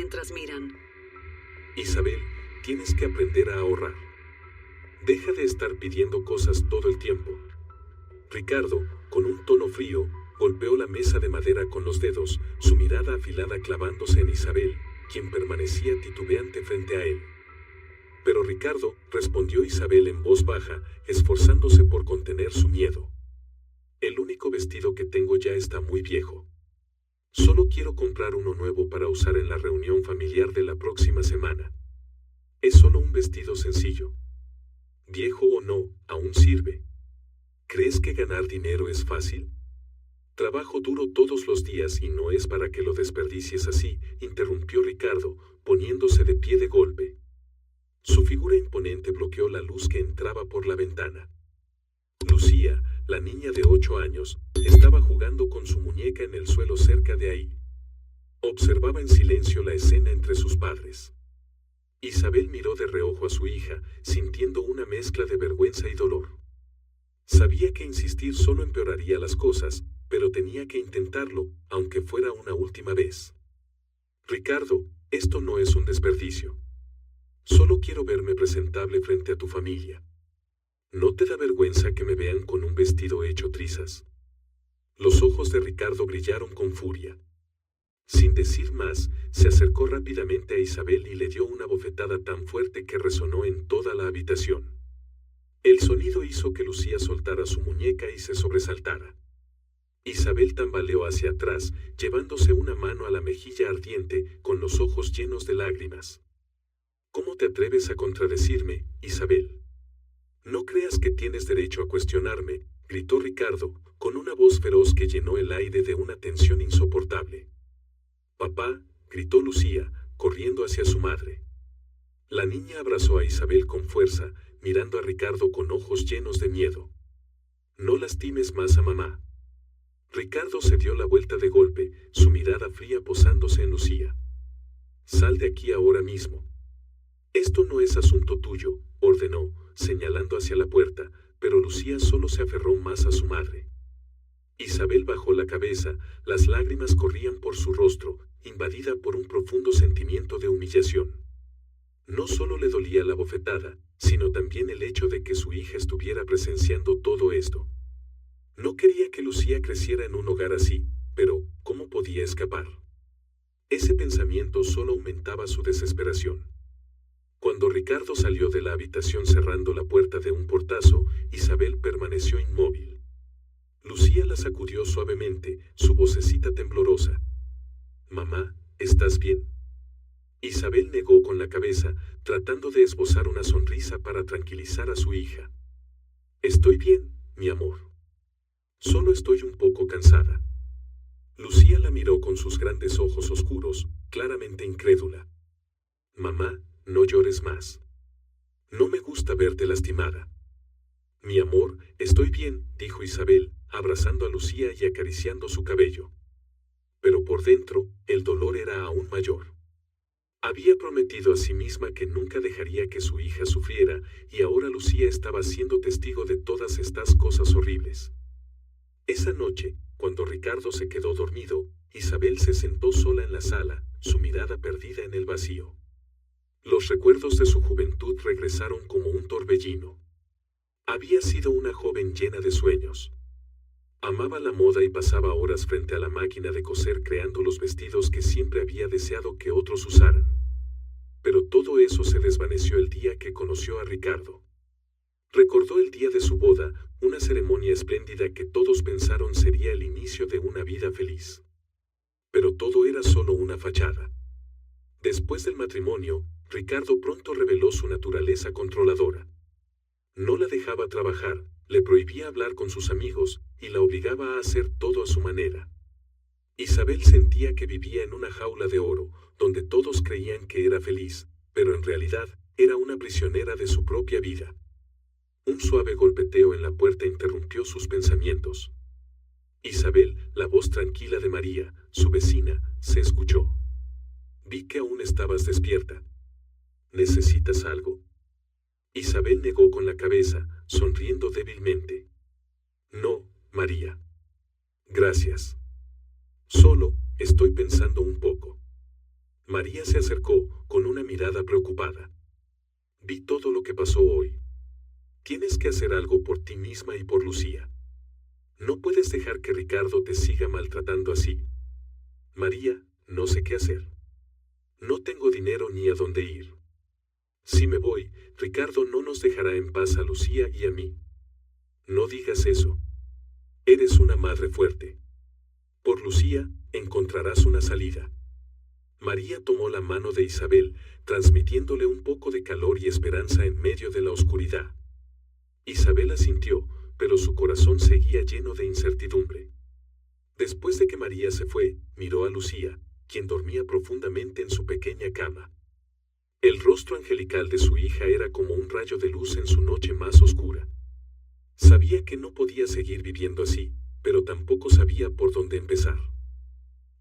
mientras miran. Isabel, tienes que aprender a ahorrar. Deja de estar pidiendo cosas todo el tiempo. Ricardo, con un tono frío, golpeó la mesa de madera con los dedos, su mirada afilada clavándose en Isabel, quien permanecía titubeante frente a él. Pero Ricardo, respondió Isabel en voz baja, esforzándose por contener su miedo. El único vestido que tengo ya está muy viejo. Solo quiero comprar uno nuevo para usar en la reunión familiar de la próxima semana. Es solo un vestido sencillo. Viejo o no, aún sirve. ¿Crees que ganar dinero es fácil? Trabajo duro todos los días y no es para que lo desperdicies así, interrumpió Ricardo, poniéndose de pie de golpe. Su figura imponente bloqueó la luz que entraba por la ventana. Lucía, la niña de 8 años, estaba jugando con su muñeca en el suelo cerca de ahí. Observaba en silencio la escena entre sus padres. Isabel miró de reojo a su hija, sintiendo una mezcla de vergüenza y dolor. Sabía que insistir solo empeoraría las cosas, pero tenía que intentarlo, aunque fuera una última vez. Ricardo, esto no es un desperdicio. Solo quiero verme presentable frente a tu familia. ¿No te da vergüenza que me vean con un vestido hecho trizas? Los ojos de Ricardo brillaron con furia. Sin decir más, se acercó rápidamente a Isabel y le dio una bofetada tan fuerte que resonó en toda la habitación. El sonido hizo que Lucía soltara su muñeca y se sobresaltara. Isabel tambaleó hacia atrás, llevándose una mano a la mejilla ardiente, con los ojos llenos de lágrimas. ¿Cómo te atreves a contradecirme, Isabel? No creas que tienes derecho a cuestionarme, gritó Ricardo, con una voz feroz que llenó el aire de una tensión insoportable. Papá, gritó Lucía, corriendo hacia su madre. La niña abrazó a Isabel con fuerza, mirando a Ricardo con ojos llenos de miedo. No lastimes más a mamá. Ricardo se dio la vuelta de golpe, su mirada fría posándose en Lucía. Sal de aquí ahora mismo. Esto no es asunto tuyo, ordenó, señalando hacia la puerta, pero Lucía solo se aferró más a su madre. Isabel bajó la cabeza, las lágrimas corrían por su rostro, invadida por un profundo sentimiento de humillación. No solo le dolía la bofetada, sino también el hecho de que su hija estuviera presenciando todo esto. No quería que Lucía creciera en un hogar así, pero ¿cómo podía escapar? Ese pensamiento solo aumentaba su desesperación. Cuando Ricardo salió de la habitación cerrando la puerta de un portazo, Isabel permaneció inmóvil. Lucía la sacudió suavemente, su vocecita temblorosa. «Mamá, ¿estás bien?» Isabel negó con la cabeza, tratando de esbozar una sonrisa para tranquilizar a su hija. «Estoy bien, mi amor. Solo estoy un poco cansada». Lucía la miró con sus grandes ojos oscuros, claramente incrédula. «Mamá, no llores más. No me gusta verte lastimada». «Mi amor, estoy bien», dijo Isabel, abrazando a Lucía y acariciando su cabello. Pero por dentro, el dolor era aún mayor. Había prometido a sí misma que nunca dejaría que su hija sufriera, y ahora Lucía estaba siendo testigo de todas estas cosas horribles. Esa noche, cuando Ricardo se quedó dormido, Isabel se sentó sola en la sala, su mirada perdida en el vacío. Los recuerdos de su juventud regresaron como un torbellino. Había sido una joven llena de sueños. Amaba la moda y pasaba horas frente a la máquina de coser creando los vestidos que siempre había deseado que otros usaran. Pero todo eso se desvaneció el día que conoció a Ricardo. Recordó el día de su boda, una ceremonia espléndida que todos pensaron sería el inicio de una vida feliz. Pero todo era solo una fachada. Después del matrimonio, Ricardo pronto reveló su naturaleza controladora. No la dejaba trabajar, le prohibía hablar con sus amigos, y la obligaba a hacer todo a su manera. Isabel sentía que vivía en una jaula de oro, donde todos creían que era feliz, pero en realidad era una prisionera de su propia vida. Un suave golpeteo en la puerta interrumpió sus pensamientos. Isabel, la voz tranquila de María, su vecina, se escuchó. «Vi que aún estabas despierta. ¿Necesitas algo?» Isabel negó con la cabeza, sonriendo débilmente. «No, María. Gracias. Solo, estoy pensando un poco». María se acercó, con una mirada preocupada. Vi todo lo que pasó hoy. Tienes que hacer algo por ti misma y por Lucía. No puedes dejar que Ricardo te siga maltratando así. María, no sé qué hacer. No tengo dinero ni a dónde ir. Si me voy, Ricardo no nos dejará en paz a Lucía y a mí. No digas eso. Eres una madre fuerte. Por Lucía, encontrarás una salida. María tomó la mano de Isabel, transmitiéndole un poco de calor y esperanza en medio de la oscuridad. Isabel asintió, pero su corazón seguía lleno de incertidumbre. Después de que María se fue, miró a Lucía, quien dormía profundamente en su pequeña cama. El rostro angelical de su hija era como un rayo de luz en su noche más oscura. Sabía que no podía seguir viviendo así, pero tampoco sabía por dónde empezar.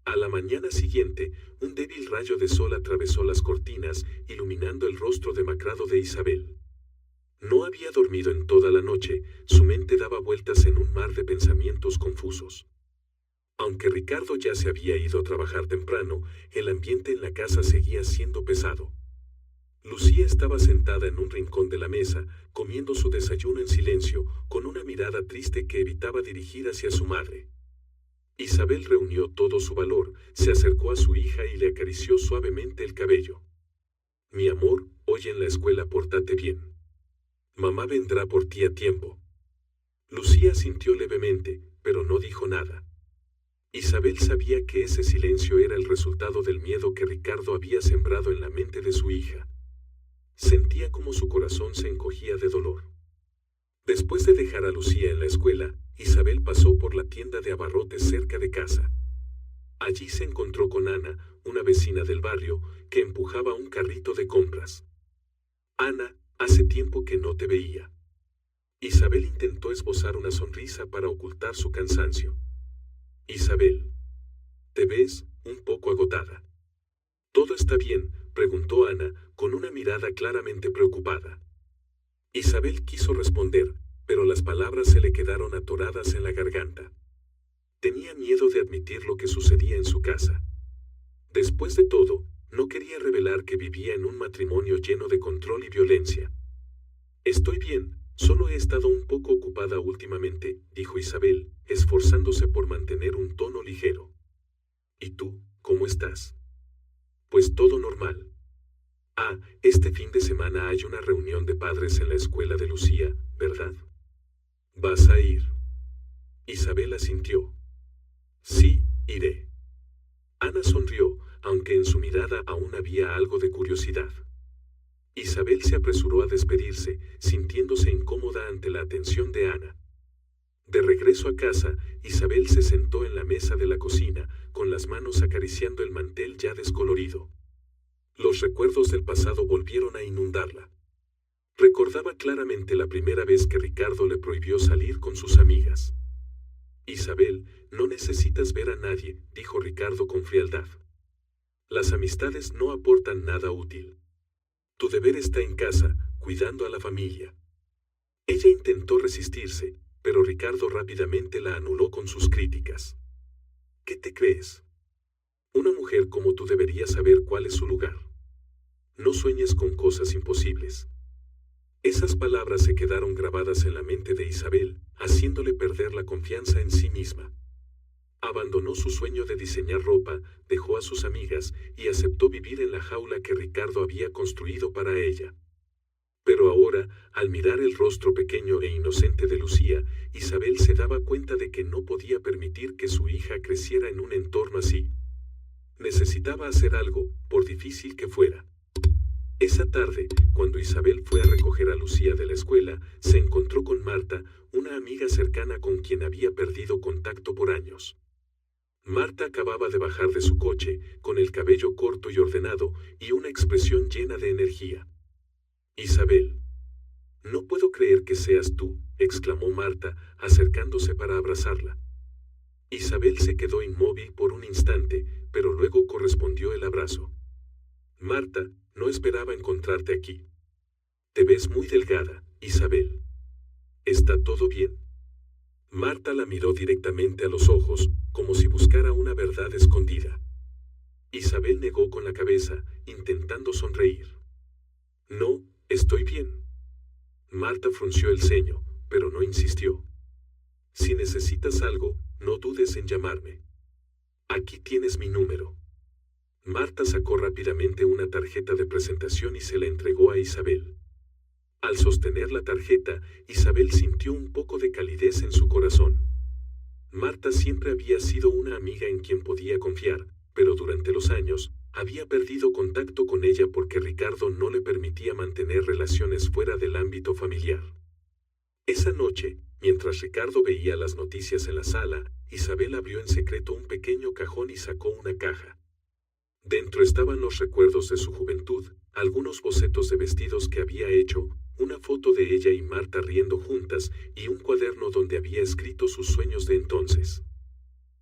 A la mañana siguiente, un débil rayo de sol atravesó las cortinas, iluminando el rostro demacrado de Isabel. No había dormido en toda la noche, su mente daba vueltas en un mar de pensamientos confusos. Aunque Ricardo ya se había ido a trabajar temprano, el ambiente en la casa seguía siendo pesado. Lucía estaba sentada en un rincón de la mesa, comiendo su desayuno en silencio, con una mirada triste que evitaba dirigir hacia su madre. Isabel reunió todo su valor, se acercó a su hija y le acarició suavemente el cabello. Mi amor, hoy en la escuela pórtate bien. Mamá vendrá por ti a tiempo. Lucía sintió levemente, pero no dijo nada. Isabel sabía que ese silencio era el resultado del miedo que Ricardo había sembrado en la mente de su hija. Sentía como su corazón se encogía de dolor. Después de dejar a Lucía en la escuela, Isabel pasó por la tienda de abarrotes cerca de casa. Allí se encontró con Ana, una vecina del barrio, que empujaba un carrito de compras. Ana, hace tiempo que no te veía. Isabel intentó esbozar una sonrisa para ocultar su cansancio. Isabel, te ves un poco agotada. ¿Todo está bien?, preguntó Ana, con una mirada claramente preocupada. Isabel quiso responder, pero las palabras se le quedaron atoradas en la garganta. Tenía miedo de admitir lo que sucedía en su casa. Después de todo, no quería revelar que vivía en un matrimonio lleno de control y violencia. Estoy bien, solo he estado un poco ocupada últimamente, dijo Isabel, esforzándose por mantener un tono ligero. ¿Y tú, cómo estás? Pues todo normal. Ah, este fin de semana hay una reunión de padres en la escuela de Lucía, ¿verdad? ¿Vas a ir? Isabel asintió. Sí, iré. Ana sonrió, aunque en su mirada aún había algo de curiosidad. Isabel se apresuró a despedirse, sintiéndose incómoda ante la atención de Ana. De regreso a casa, Isabel se sentó en la mesa de la cocina, con las manos acariciando el mantel ya descolorido. Los recuerdos del pasado volvieron a inundarla. Recordaba claramente la primera vez que Ricardo le prohibió salir con sus amigas. Isabel, no necesitas ver a nadie, dijo Ricardo con frialdad. Las amistades no aportan nada útil. Tu deber está en casa, cuidando a la familia. Ella intentó resistirse, pero Ricardo rápidamente la anuló con sus críticas. ¿Qué te crees? Una mujer como tú debería saber cuál es su lugar. No sueñes con cosas imposibles. Esas palabras se quedaron grabadas en la mente de Isabel, haciéndole perder la confianza en sí misma. Abandonó su sueño de diseñar ropa, dejó a sus amigas y aceptó vivir en la jaula que Ricardo había construido para ella. Pero ahora, al mirar el rostro pequeño e inocente de Lucía, Isabel se daba cuenta de que no podía permitir que su hija creciera en un entorno así. Necesitaba hacer algo, por difícil que fuera. Esa tarde, cuando Isabel fue a recoger a Lucía de la escuela, se encontró con Marta, una amiga cercana con quien había perdido contacto por años. Marta acababa de bajar de su coche, con el cabello corto y ordenado, y una expresión llena de energía. Isabel. No puedo creer que seas tú, exclamó Marta, acercándose para abrazarla. Isabel se quedó inmóvil por un instante, pero luego correspondió el abrazo. Marta, no esperaba encontrarte aquí. Te ves muy delgada, Isabel. ¿Está todo bien? Marta la miró directamente a los ojos, como si buscara una verdad escondida. Isabel negó con la cabeza, intentando sonreír. No, estoy bien. Marta frunció el ceño, pero no insistió. Si necesitas algo, no dudes en llamarme. Aquí tienes mi número. Marta sacó rápidamente una tarjeta de presentación y se la entregó a Isabel. Al sostener la tarjeta, Isabel sintió un poco de calidez en su corazón. Marta siempre había sido una amiga en quien podía confiar, pero durante los años, había perdido contacto con ella porque Ricardo no le permitía mantener relaciones fuera del ámbito familiar. Esa noche, mientras Ricardo veía las noticias en la sala, Isabel abrió en secreto un pequeño cajón y sacó una caja. Dentro estaban los recuerdos de su juventud, algunos bocetos de vestidos que había hecho, una foto de ella y Marta riendo juntas y un cuaderno donde había escrito sus sueños de entonces.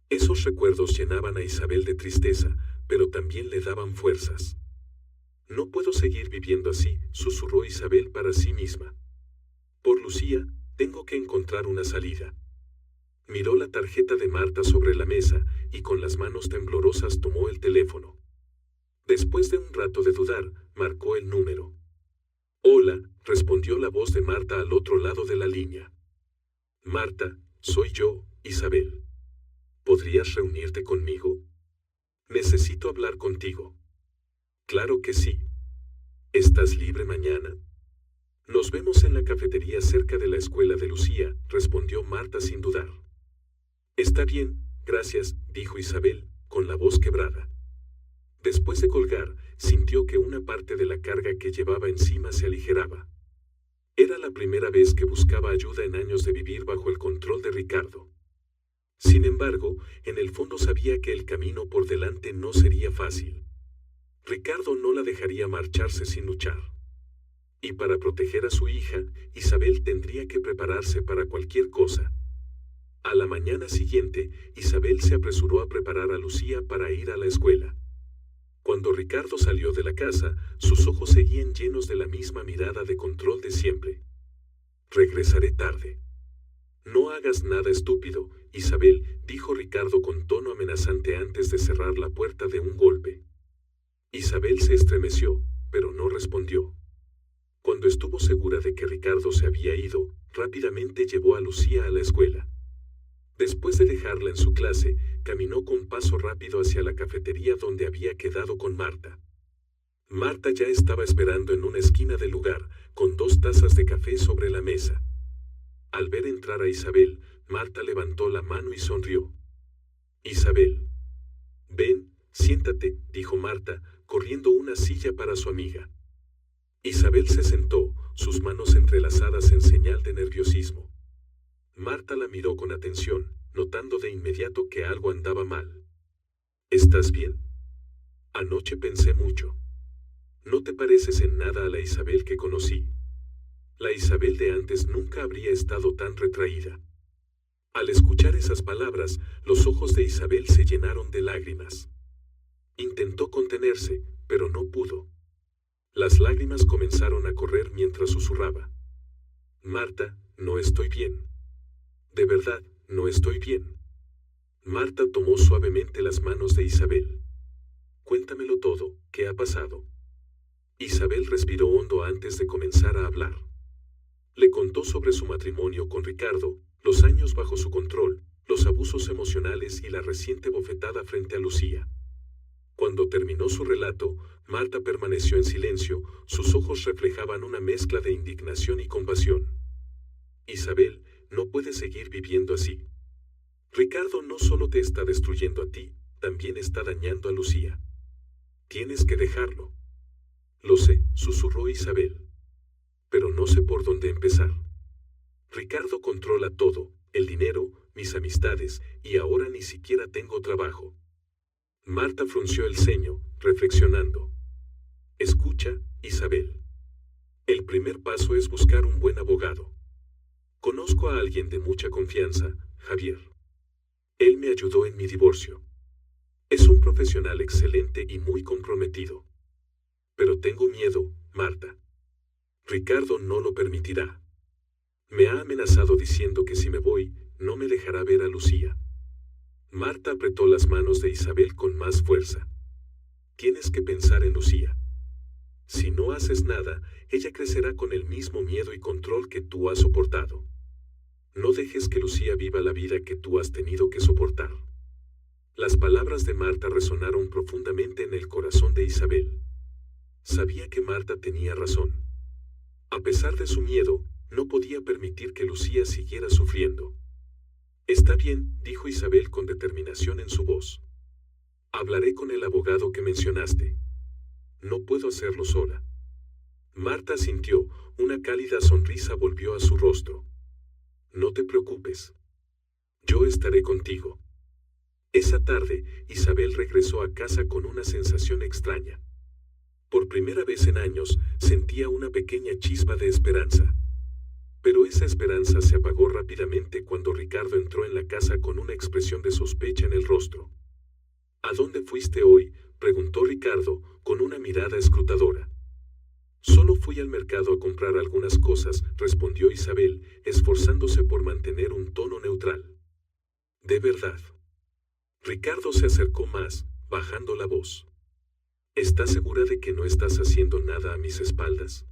Esos recuerdos llenaban a Isabel de tristeza, pero también le daban fuerzas. No puedo seguir viviendo así, susurró Isabel para sí misma. Por Lucía, tengo que encontrar una salida. Miró la tarjeta de Marta sobre la mesa y con las manos temblorosas tomó el teléfono. Después de un rato de dudar, marcó el número. Hola, respondió la voz de Marta al otro lado de la línea. Marta, soy yo, Isabel. ¿Podrías reunirte conmigo? Necesito hablar contigo. Claro que sí. ¿Estás libre mañana? Nos vemos en la cafetería cerca de la escuela de Lucía, respondió Marta sin dudar. Está bien, gracias, dijo Isabel, con la voz quebrada. Después de colgar, sintió que una parte de la carga que llevaba encima se aligeraba. Era la primera vez que buscaba ayuda en años de vivir bajo el control de Ricardo. Sin embargo, en el fondo sabía que el camino por delante no sería fácil. Ricardo no la dejaría marcharse sin luchar. Y para proteger a su hija, Isabel tendría que prepararse para cualquier cosa. A la mañana siguiente, Isabel se apresuró a preparar a Lucía para ir a la escuela. Cuando Ricardo salió de la casa, sus ojos seguían llenos de la misma mirada de control de siempre. Regresaré tarde. No hagas nada estúpido, Isabel, dijo Ricardo con tono amenazante antes de cerrar la puerta de un golpe. Isabel se estremeció, pero no respondió. Cuando estuvo segura de que Ricardo se había ido, rápidamente llevó a Lucía a la escuela. Después de dejarla en su clase, caminó con paso rápido hacia la cafetería donde había quedado con Marta. Marta ya estaba esperando en una esquina del lugar, con 2 tazas de café sobre la mesa. Al ver entrar a Isabel, Marta levantó la mano y sonrió. Isabel. Ven, siéntate, dijo Marta, corriendo una silla para su amiga. Isabel se sentó, sus manos entrelazadas en señal de nerviosismo. Marta la miró con atención, notando de inmediato que algo andaba mal. ¿Estás bien? Anoche pensé mucho. No te pareces en nada a la Isabel que conocí. La Isabel de antes nunca habría estado tan retraída. Al escuchar esas palabras, los ojos de Isabel se llenaron de lágrimas. Intentó contenerse, pero no pudo. Las lágrimas comenzaron a correr mientras susurraba. Marta, no estoy bien. De verdad, no estoy bien. Marta tomó suavemente las manos de Isabel. Cuéntamelo todo, ¿qué ha pasado? Isabel respiró hondo antes de comenzar a hablar. Le contó sobre su matrimonio con Ricardo, los años bajo su control, los abusos emocionales y la reciente bofetada frente a Lucía. Cuando terminó su relato, Marta permaneció en silencio, sus ojos reflejaban una mezcla de indignación y compasión. Isabel, no puedes seguir viviendo así. Ricardo no solo te está destruyendo a ti, también está dañando a Lucía. Tienes que dejarlo. Lo sé, susurró Isabel. Pero no sé por dónde empezar. Ricardo controla todo, el dinero, mis amistades, y ahora ni siquiera tengo trabajo. Marta frunció el ceño, reflexionando. Escucha, Isabel. El primer paso es buscar un buen abogado. Conozco a alguien de mucha confianza, Javier. Él me ayudó en mi divorcio. Es un profesional excelente y muy comprometido. Pero tengo miedo, Marta. Ricardo no lo permitirá. Me ha amenazado diciendo que si me voy, no me dejará ver a Lucía. Marta apretó las manos de Isabel con más fuerza. Tienes que pensar en Lucía. Si no haces nada, ella crecerá con el mismo miedo y control que tú has soportado. No dejes que Lucía viva la vida que tú has tenido que soportar. Las palabras de Marta resonaron profundamente en el corazón de Isabel. Sabía que Marta tenía razón. A pesar de su miedo, no podía permitir que Lucía siguiera sufriendo. Está bien, dijo Isabel con determinación en su voz. Hablaré con el abogado que mencionaste. No puedo hacerlo sola. Marta asintió, una cálida sonrisa volvió a su rostro. No te preocupes. Yo estaré contigo. Esa tarde, Isabel regresó a casa con una sensación extraña. Por primera vez en años, sentía una pequeña chispa de esperanza. Pero esa esperanza se apagó rápidamente cuando Ricardo entró en la casa con una expresión de sospecha en el rostro. ¿A dónde fuiste hoy?, preguntó Ricardo, con una mirada escrutadora. Solo fui al mercado a comprar algunas cosas, respondió Isabel, esforzándose por mantener un tono neutral. ¿De verdad? Ricardo se acercó más, bajando la voz. ¿Estás segura de que no estás haciendo nada a mis espaldas?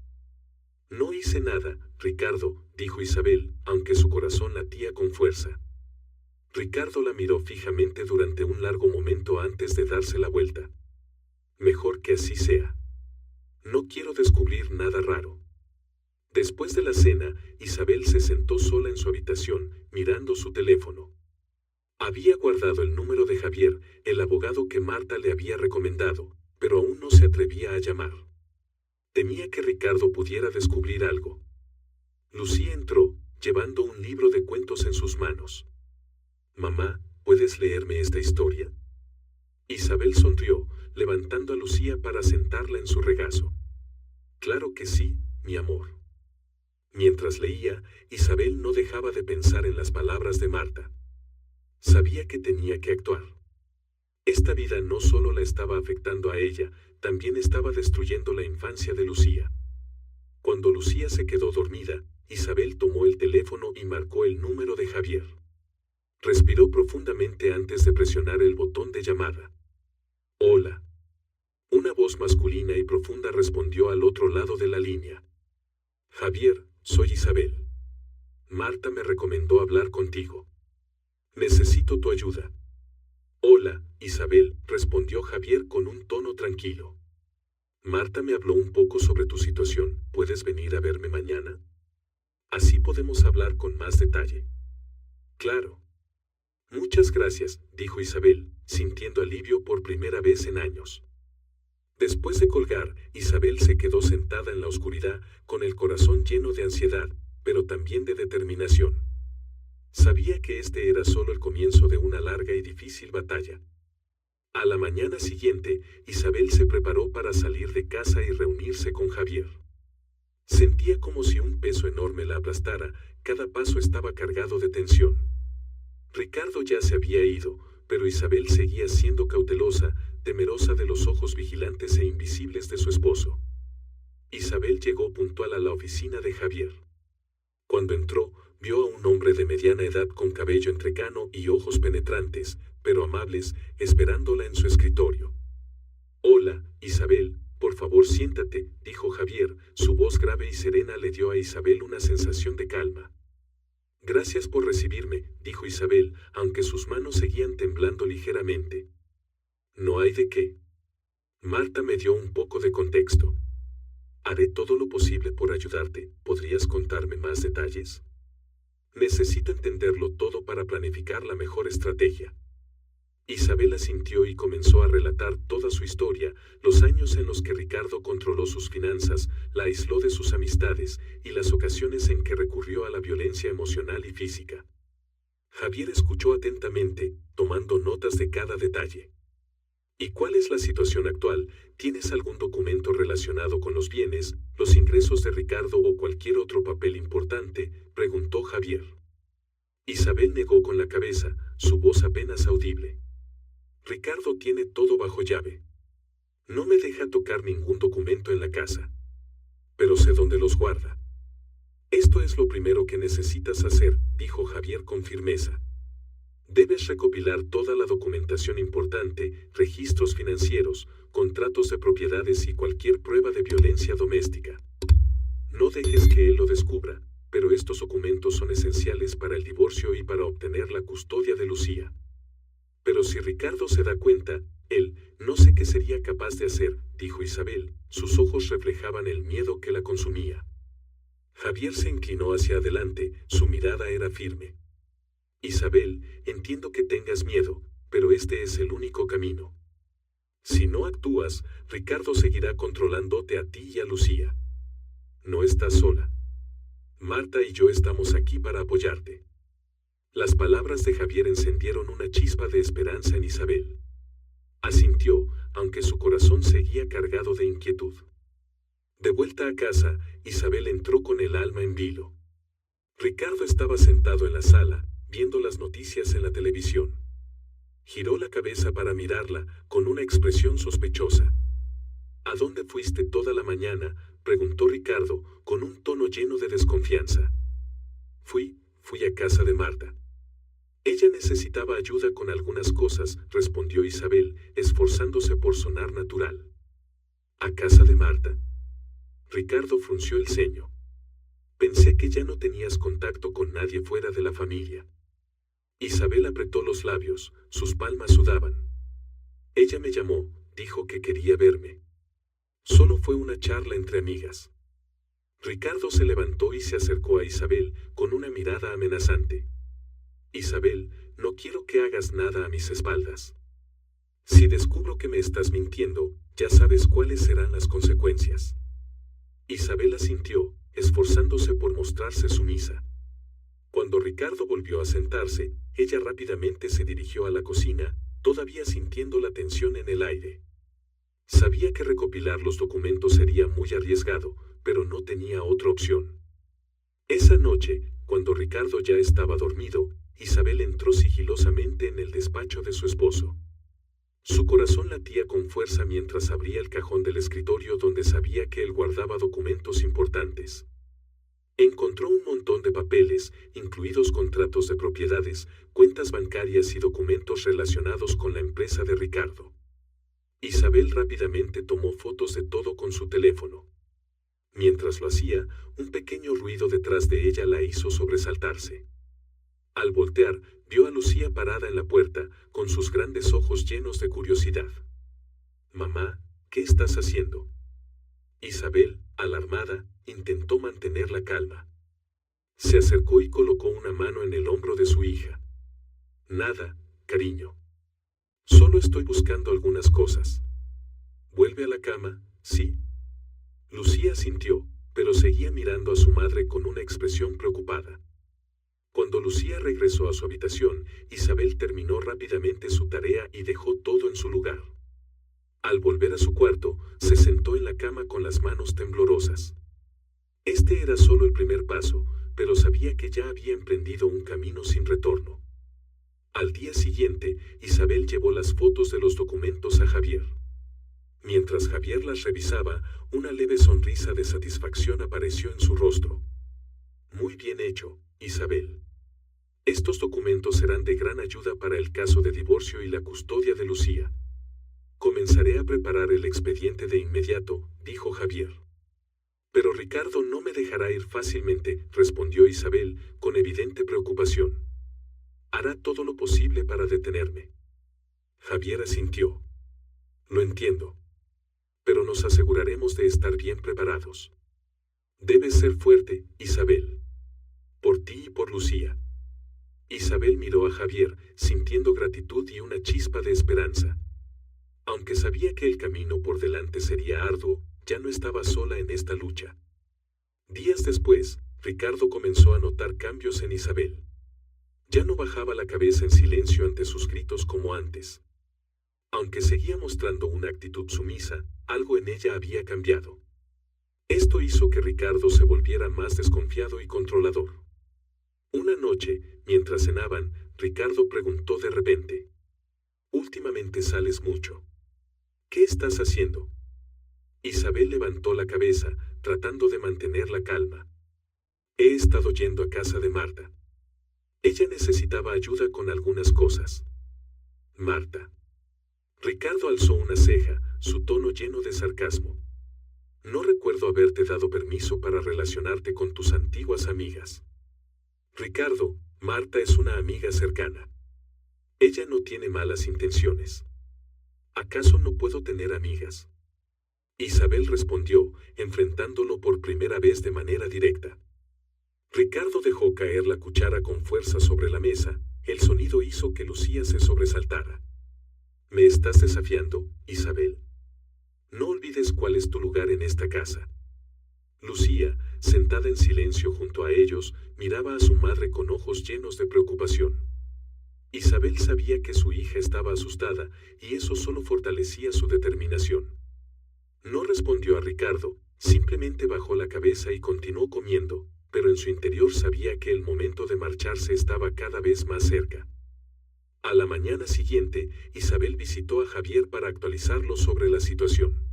No hice nada, Ricardo, dijo Isabel, aunque su corazón latía con fuerza. Ricardo la miró fijamente durante un largo momento antes de darse la vuelta. Mejor que así sea. No quiero descubrir nada raro. Después de la cena, Isabel se sentó sola en su habitación, mirando su teléfono. Había guardado el número de Javier, el abogado que Marta le había recomendado, pero aún no se atrevía a llamar. Temía que Ricardo pudiera descubrir algo. Lucía entró, llevando un libro de cuentos en sus manos. «Mamá, ¿puedes leerme esta historia?». Isabel sonrió, levantando a Lucía para sentarla en su regazo. «Claro que sí, mi amor». Mientras leía, Isabel no dejaba de pensar en las palabras de Marta. Sabía que tenía que actuar. Esta vida no solo la estaba afectando a ella, también estaba destruyendo la infancia de Lucía. Cuando Lucía se quedó dormida, Isabel tomó el teléfono y marcó el número de Javier. Respiró profundamente antes de presionar el botón de llamada. «Hola». Una voz masculina y profunda respondió al otro lado de la línea. «Javier, soy Isabel. Marta me recomendó hablar contigo. Necesito tu ayuda». «Hola, Isabel», respondió Javier con un tono tranquilo. «Marta me habló un poco sobre tu situación. ¿Puedes venir a verme mañana? Así podemos hablar con más detalle». «Claro». «Muchas gracias», dijo Isabel, sintiendo alivio por primera vez en años. Después de colgar, Isabel se quedó sentada en la oscuridad, con el corazón lleno de ansiedad, pero también de determinación. Sabía que este era solo el comienzo de una larga y difícil batalla. A la mañana siguiente, Isabel se preparó para salir de casa y reunirse con Javier. Sentía como si un peso enorme la aplastara, cada paso estaba cargado de tensión. Ricardo ya se había ido, pero Isabel seguía siendo cautelosa, temerosa de los ojos vigilantes e invisibles de su esposo. Isabel llegó puntual a la oficina de Javier. Cuando entró, vio a un hombre de mediana edad con cabello entrecano y ojos penetrantes, pero amables, esperándola en su escritorio. «Hola, Isabel, por favor siéntate», dijo Javier, su voz grave y serena le dio a Isabel una sensación de calma. «Gracias por recibirme», dijo Isabel, aunque sus manos seguían temblando ligeramente. «No hay de qué». Marta me dio un poco de contexto. «Haré todo lo posible por ayudarte. ¿Podrías contarme más detalles? Necesito entenderlo todo para planificar la mejor estrategia». Isabel asintió y comenzó a relatar toda su historia, los años en los que Ricardo controló sus finanzas, la aisló de sus amistades y las ocasiones en que recurrió a la violencia emocional y física. Javier escuchó atentamente, tomando notas de cada detalle. «¿Y cuál es la situación actual? ¿Tienes algún documento relacionado con los bienes, los ingresos de Ricardo o cualquier otro papel importante?», preguntó Javier. Isabel negó con la cabeza, su voz apenas audible. «Ricardo tiene todo bajo llave. No me deja tocar ningún documento en la casa. Pero sé dónde los guarda». «Esto es lo primero que necesitas hacer», dijo Javier con firmeza. «Debes recopilar toda la documentación importante, registros financieros, contratos de propiedades y cualquier prueba de violencia doméstica. No dejes que él lo descubra, pero estos documentos son esenciales para el divorcio y para obtener la custodia de Lucía. Pero si Ricardo se da cuenta, él no sé qué sería capaz de hacer, dijo Isabel. Sus ojos reflejaban el miedo que la consumía. Javier se inclinó hacia adelante, su mirada era firme. Isabel, entiendo que tengas miedo, pero este es el único camino. Si no actúas, Ricardo seguirá controlándote a ti y a Lucía. No estás sola. Marta y yo estamos aquí para apoyarte. Las palabras de Javier encendieron una chispa de esperanza en Isabel. Asintió, aunque su corazón seguía cargado de inquietud. De vuelta a casa, Isabel entró con el alma en vilo. Ricardo estaba sentado en la sala, viendo las noticias en la televisión. Giró la cabeza para mirarla, con una expresión sospechosa. ¿A dónde fuiste toda la mañana?, preguntó Ricardo, con un tono lleno de desconfianza. Fui a casa de Marta. Ella necesitaba ayuda con algunas cosas, respondió Isabel, esforzándose por sonar natural. ¿A casa de Marta? Ricardo frunció el ceño. Pensé que ya no tenías contacto con nadie fuera de la familia. Isabel apretó los labios, sus palmas sudaban. Ella me llamó, dijo que quería verme. Solo fue una charla entre amigas. Ricardo se levantó y se acercó a Isabel, con una mirada amenazante. Isabel, no quiero que hagas nada a mis espaldas. Si descubro que me estás mintiendo, ya sabes cuáles serán las consecuencias. Isabel asintió, esforzándose por mostrarse sumisa. Cuando Ricardo volvió a sentarse, ella rápidamente se dirigió a la cocina, todavía sintiendo la tensión en el aire. Sabía que recopilar los documentos sería muy arriesgado, pero no tenía otra opción. Esa noche, cuando Ricardo ya estaba dormido, Isabel entró sigilosamente en el despacho de su esposo. Su corazón latía con fuerza mientras abría el cajón del escritorio donde sabía que él guardaba documentos importantes. Encontró un montón de papeles, incluidos contratos de propiedades, cuentas bancarias y documentos relacionados con la empresa de Ricardo. Isabel rápidamente tomó fotos de todo con su teléfono. Mientras lo hacía, un pequeño ruido detrás de ella la hizo sobresaltarse. Al voltear, vio a Lucía parada en la puerta, con sus grandes ojos llenos de curiosidad. «Mamá, ¿qué estás haciendo?». Isabel, alarmada, intentó mantener la calma. Se acercó y colocó una mano en el hombro de su hija. «Nada, cariño. Solo estoy buscando algunas cosas». «¿Vuelve a la cama?». «Sí». Lucía asintió, pero seguía mirando a su madre con una expresión preocupada. Cuando Lucía regresó a su habitación, Isabel terminó rápidamente su tarea y dejó todo en su lugar. Al volver a su cuarto, se sentó en la cama con las manos temblorosas. Este era solo el primer paso, pero sabía que ya había emprendido un camino sin retorno. Al día siguiente, Isabel llevó las fotos de los documentos a Javier. Mientras Javier las revisaba, una leve sonrisa de satisfacción apareció en su rostro. «Muy bien hecho, Isabel. Estos documentos serán de gran ayuda para el caso de divorcio y la custodia de Lucía. Comenzaré a preparar el expediente de inmediato», dijo Javier. «Pero Ricardo no me dejará ir fácilmente», respondió Isabel, con evidente preocupación. «Hará todo lo posible para detenerme». Javier asintió. «Lo entiendo. Pero nos aseguraremos de estar bien preparados. Debes ser fuerte, Isabel. Por ti y por Lucía». Isabel miró a Javier, sintiendo gratitud y una chispa de esperanza. Aunque sabía que el camino por delante sería arduo, ya no estaba sola en esta lucha. Días después, Ricardo comenzó a notar cambios en Isabel. Ya no bajaba la cabeza en silencio ante sus gritos como antes. Aunque seguía mostrando una actitud sumisa, algo en ella había cambiado. Esto hizo que Ricardo se volviera más desconfiado y controlador. Una noche, mientras cenaban, Ricardo preguntó de repente: «Últimamente sales mucho. ¿Qué estás haciendo?». Isabel levantó la cabeza, tratando de mantener la calma. «He estado yendo a casa de Marta. Ella necesitaba ayuda con algunas cosas». «Marta». Ricardo alzó una ceja, su tono lleno de sarcasmo. No recuerdo haberte dado permiso para relacionarte con tus antiguas amigas. Ricardo, Marta es una amiga cercana. Ella no tiene malas intenciones. ¿Acaso no puedo tener amigas? Isabel respondió, enfrentándolo por primera vez de manera directa. Ricardo dejó caer la cuchara con fuerza sobre la mesa. El sonido hizo que Lucía se sobresaltara. ¿Me estás desafiando, Isabel? No olvides cuál es tu lugar en esta casa. Lucía, sentada en silencio junto a ellos, miraba a su madre con ojos llenos de preocupación. Isabel sabía que su hija estaba asustada, y eso solo fortalecía su determinación. No respondió a Ricardo, simplemente bajó la cabeza y continuó comiendo, pero en su interior sabía que el momento de marcharse estaba cada vez más cerca. A la mañana siguiente, Isabel visitó a Javier para actualizarlo sobre la situación.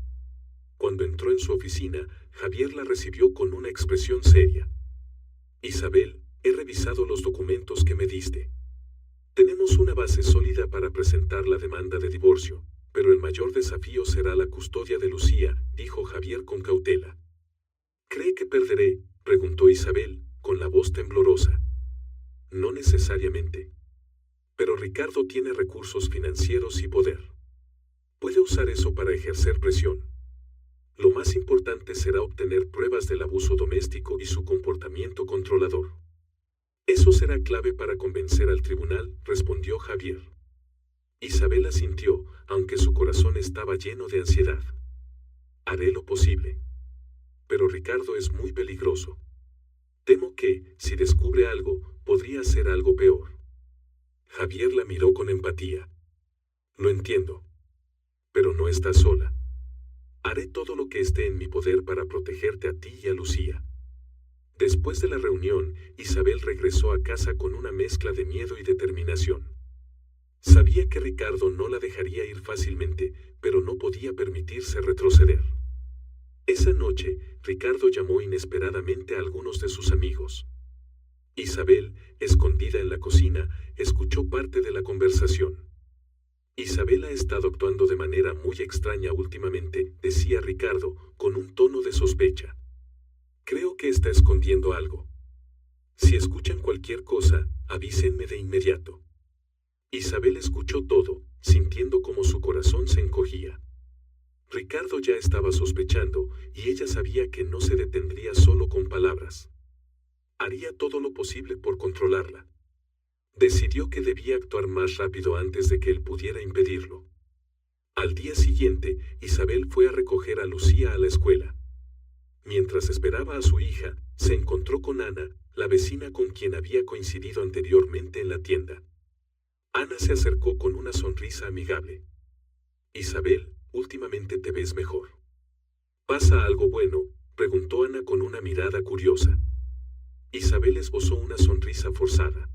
Cuando entró en su oficina, Javier la recibió con una expresión seria. Isabel, he revisado los documentos que me diste. Tenemos una base sólida para presentar la demanda de divorcio, pero el mayor desafío será la custodia de Lucía, dijo Javier con cautela. ¿Cree que perderé?, preguntó Isabel, con la voz temblorosa. No necesariamente. Pero Ricardo tiene recursos financieros y poder. Puede usar eso para ejercer presión. Lo más importante será obtener pruebas del abuso doméstico y su comportamiento controlador. Eso será clave para convencer al tribunal, respondió Javier. Isabel asintió, aunque su corazón estaba lleno de ansiedad. Haré lo posible. Pero Ricardo es muy peligroso. Temo que, si descubre algo, podría hacer algo peor. Javier la miró con empatía. Lo entiendo. Pero no estás sola. Haré todo lo que esté en mi poder para protegerte a ti y a Lucía. Después de la reunión, Isabel regresó a casa con una mezcla de miedo y determinación. Sabía que Ricardo no la dejaría ir fácilmente, pero no podía permitirse retroceder. Esa noche, Ricardo llamó inesperadamente a algunos de sus amigos. Isabel, escondida en la cocina, escuchó parte de la conversación. Isabel ha estado actuando de manera muy extraña últimamente, decía Ricardo, con un tono de sospecha. Creo que está escondiendo algo. Si escuchan cualquier cosa, avísenme de inmediato. Isabel escuchó todo, sintiendo como su corazón se encogía. Ricardo ya estaba sospechando, y ella sabía que no se detendría solo con palabras. Haría todo lo posible por controlarla. Decidió que debía actuar más rápido antes de que él pudiera impedirlo. Al día siguiente, Isabel fue a recoger a Lucía a la escuela. Mientras esperaba a su hija, se encontró con Ana, la vecina con quien había coincidido anteriormente en la tienda. Ana se acercó con una sonrisa amigable. Isabel, últimamente te ves mejor. ¿Pasa algo bueno?, preguntó Ana con una mirada curiosa. Isabel esbozó una sonrisa forzada.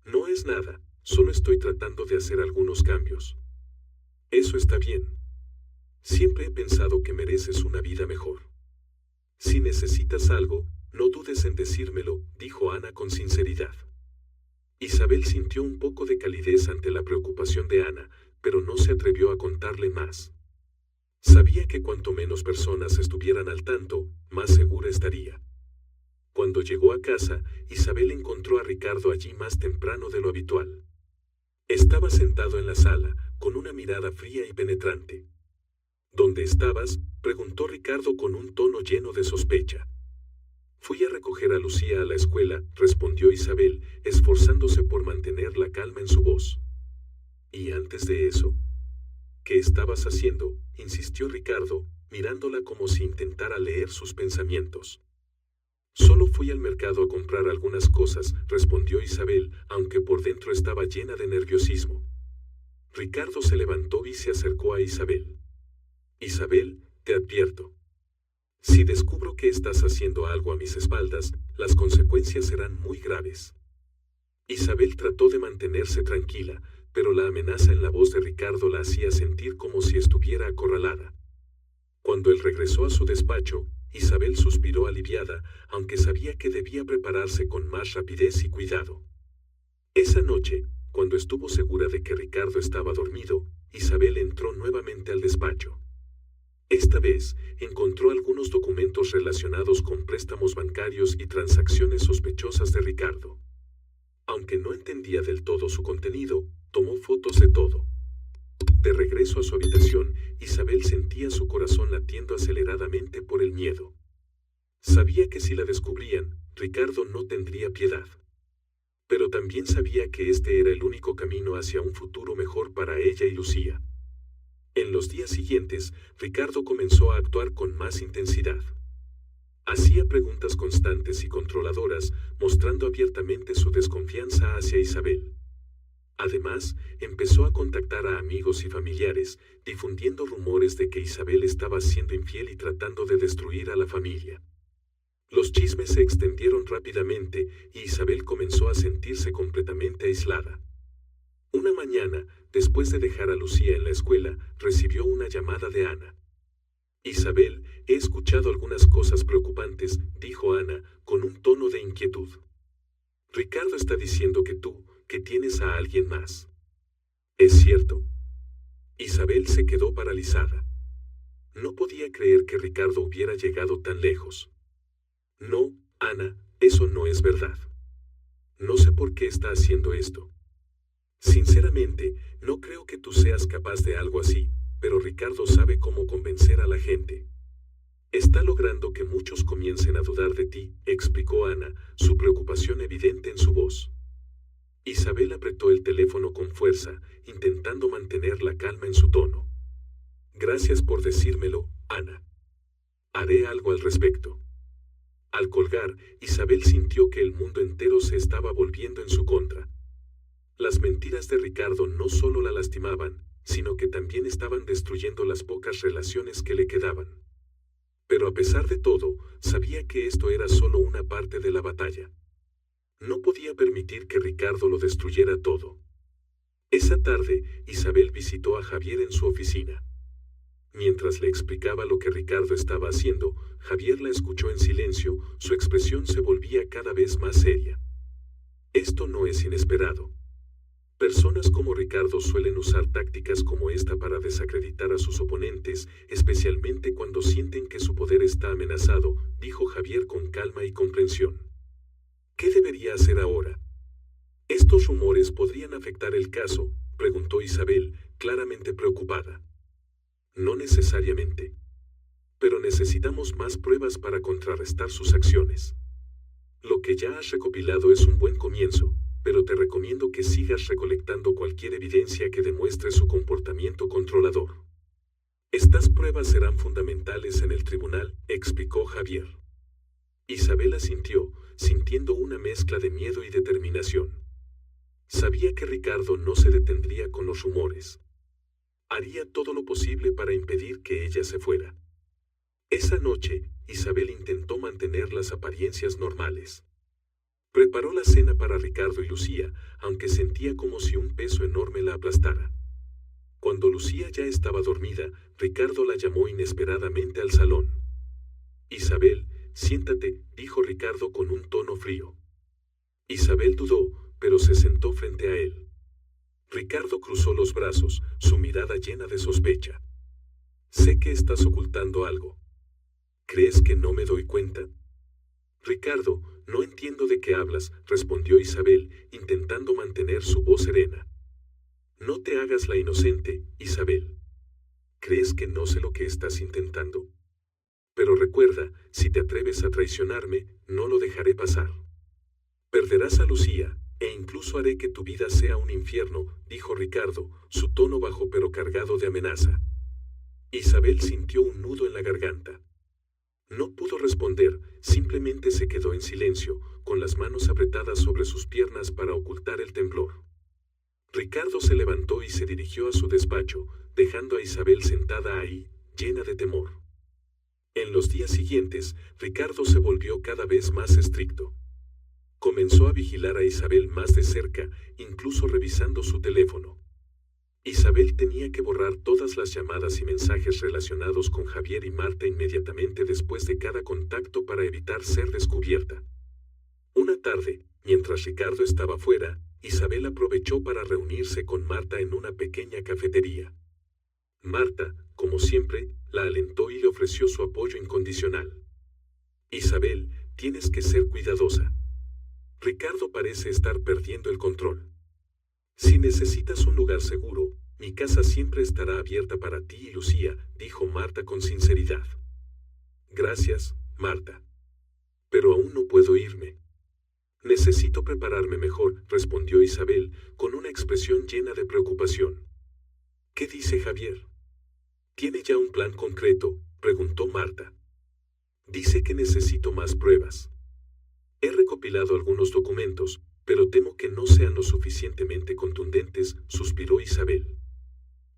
No es nada, solo estoy tratando de hacer algunos cambios. Eso está bien. Siempre he pensado que mereces una vida mejor. Si necesitas algo, no dudes en decírmelo, dijo Ana con sinceridad. Isabel sintió un poco de calidez ante la preocupación de Ana, pero no se atrevió a contarle más. Sabía que cuanto menos personas estuvieran al tanto, más segura estaría. Cuando llegó a casa, Isabel encontró a Ricardo allí más temprano de lo habitual. Estaba sentado en la sala, con una mirada fría y penetrante. ¿Dónde estabas?, preguntó Ricardo con un tono lleno de sospecha. Fui a recoger a Lucía a la escuela, respondió Isabel, esforzándose por mantener la calma en su voz. ¿Y antes de eso? ¿Qué estabas haciendo?, insistió Ricardo, mirándola como si intentara leer sus pensamientos. Solo fui al mercado a comprar algunas cosas, respondió Isabel, aunque por dentro estaba llena de nerviosismo. Ricardo se levantó y se acercó a Isabel. Isabel, te advierto. Si descubro que estás haciendo algo a mis espaldas, las consecuencias serán muy graves. Isabel trató de mantenerse tranquila, pero la amenaza en la voz de Ricardo la hacía sentir como si estuviera acorralada. Cuando él regresó a su despacho, Isabel suspiró aliviada, aunque sabía que debía prepararse con más rapidez y cuidado. Esa noche, cuando estuvo segura de que Ricardo estaba dormido, Isabel entró nuevamente al despacho. Esta vez, encontró algunos documentos relacionados con préstamos bancarios y transacciones sospechosas de Ricardo. Aunque no entendía del todo su contenido, tomó fotos de todo. De regreso a su habitación, Isabel sentía su corazón latiendo aceleradamente por el miedo. Sabía que si la descubrían, Ricardo no tendría piedad. Pero también sabía que este era el único camino hacia un futuro mejor para ella y Lucía. En los días siguientes, Ricardo comenzó a actuar con más intensidad. Hacía preguntas constantes y controladoras, mostrando abiertamente su desconfianza hacia Isabel. Además, empezó a contactar a amigos y familiares, difundiendo rumores de que Isabel estaba siendo infiel y tratando de destruir a la familia. Los chismes se extendieron rápidamente y Isabel comenzó a sentirse completamente aislada. Una mañana, después de dejar a Lucía en la escuela, recibió una llamada de Ana. «Isabel, he escuchado algunas cosas preocupantes», dijo Ana, con un tono de inquietud. «Ricardo está diciendo que tienes a alguien más. ¿Es cierto?». Isabel se quedó paralizada. No podía creer que Ricardo hubiera llegado tan lejos. «No, Ana, eso no es verdad. No sé por qué está haciendo esto. Sinceramente, no creo que tú seas capaz de algo así, pero Ricardo sabe cómo convencer a la gente. Está logrando que muchos comiencen a dudar de ti», explicó Ana, su preocupación evidente en su voz. Isabel apretó el teléfono con fuerza, intentando mantener la calma en su tono. «Gracias por decírmelo, Ana. Haré algo al respecto». Al colgar, Isabel sintió que el mundo entero se estaba volviendo en su contra. Las mentiras de Ricardo no solo la lastimaban, sino que también estaban destruyendo las pocas relaciones que le quedaban. Pero a pesar de todo, sabía que esto era solo una parte de la batalla. No podía permitir que Ricardo lo destruyera todo. Esa tarde, Isabel visitó a Javier en su oficina. Mientras le explicaba lo que Ricardo estaba haciendo, Javier la escuchó en silencio, su expresión se volvía cada vez más seria. «Esto no es inesperado. Personas como Ricardo suelen usar tácticas como esta para desacreditar a sus oponentes, especialmente cuando sienten que su poder está amenazado», dijo Javier con calma y comprensión. «¿Qué debería hacer ahora?». «¿Estos rumores podrían afectar el caso?», preguntó Isabel, claramente preocupada. «No necesariamente. Pero necesitamos más pruebas para contrarrestar sus acciones. Lo que ya has recopilado es un buen comienzo, pero te recomiendo que sigas recolectando cualquier evidencia que demuestre su comportamiento controlador. Estas pruebas serán fundamentales en el tribunal», explicó Javier. Isabel asintió, sintiendo una mezcla de miedo y determinación. Sabía que Ricardo no se detendría con los rumores. Haría todo lo posible para impedir que ella se fuera. Esa noche, Isabel intentó mantener las apariencias normales. Preparó la cena para Ricardo y Lucía, aunque sentía como si un peso enorme la aplastara. Cuando Lucía ya estaba dormida, Ricardo la llamó inesperadamente al salón. «Isabel, siéntate», dijo Ricardo con un tono frío. Isabel dudó, pero se sentó frente a él. Ricardo cruzó los brazos, su mirada llena de sospecha. «Sé que estás ocultando algo. ¿Crees que no me doy cuenta?». «Ricardo, no entiendo de qué hablas», respondió Isabel, intentando mantener su voz serena. «No te hagas la inocente, Isabel. ¿Crees que no sé lo que estás intentando? Pero recuerda, si te atreves a traicionarme, no lo dejaré pasar. Perderás a Lucía, e incluso haré que tu vida sea un infierno», dijo Ricardo, su tono bajo pero cargado de amenaza. Isabel sintió un nudo en la garganta. No pudo responder, simplemente se quedó en silencio, con las manos apretadas sobre sus piernas para ocultar el temblor. Ricardo se levantó y se dirigió a su despacho, dejando a Isabel sentada ahí, llena de temor. En los días siguientes, Ricardo se volvió cada vez más estricto. Comenzó a vigilar a Isabel más de cerca, incluso revisando su teléfono. Isabel tenía que borrar todas las llamadas y mensajes relacionados con Javier y Marta inmediatamente después de cada contacto para evitar ser descubierta. Una tarde, mientras Ricardo estaba fuera, Isabel aprovechó para reunirse con Marta en una pequeña cafetería. Marta, como siempre, la alentó y le ofreció su apoyo incondicional. Isabel, tienes que ser cuidadosa. Ricardo parece estar perdiendo el control. Si necesitas un lugar seguro, mi casa siempre estará abierta para ti y Lucía, dijo Marta con sinceridad. Gracias, Marta. Pero aún no puedo irme. Necesito prepararme mejor, respondió Isabel, con una expresión llena de preocupación. ¿Qué dice Javier? ¿Tiene ya un plan concreto?, preguntó Marta. Dice que necesito más pruebas. He recopilado algunos documentos, pero temo que no sean lo suficientemente contundentes, suspiró Isabel.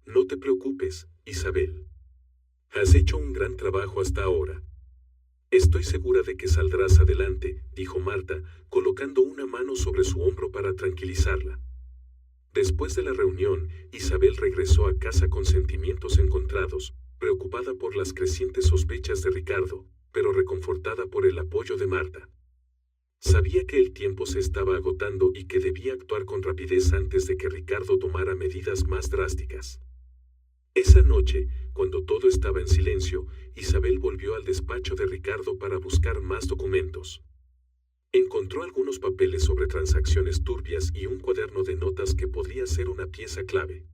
No te preocupes, Isabel. Has hecho un gran trabajo hasta ahora. Estoy segura de que saldrás adelante, dijo Marta, colocando una mano sobre su hombro para tranquilizarla. Después de la reunión, Isabel regresó a casa con sentimientos encontrados, preocupada por las crecientes sospechas de Ricardo, pero reconfortada por el apoyo de Marta. Sabía que el tiempo se estaba agotando y que debía actuar con rapidez antes de que Ricardo tomara medidas más drásticas. Esa noche, cuando todo estaba en silencio, Isabel volvió al despacho de Ricardo para buscar más documentos. Encontró algunos papeles sobre transacciones turbias y un cuaderno de notas que podría ser una pieza clave.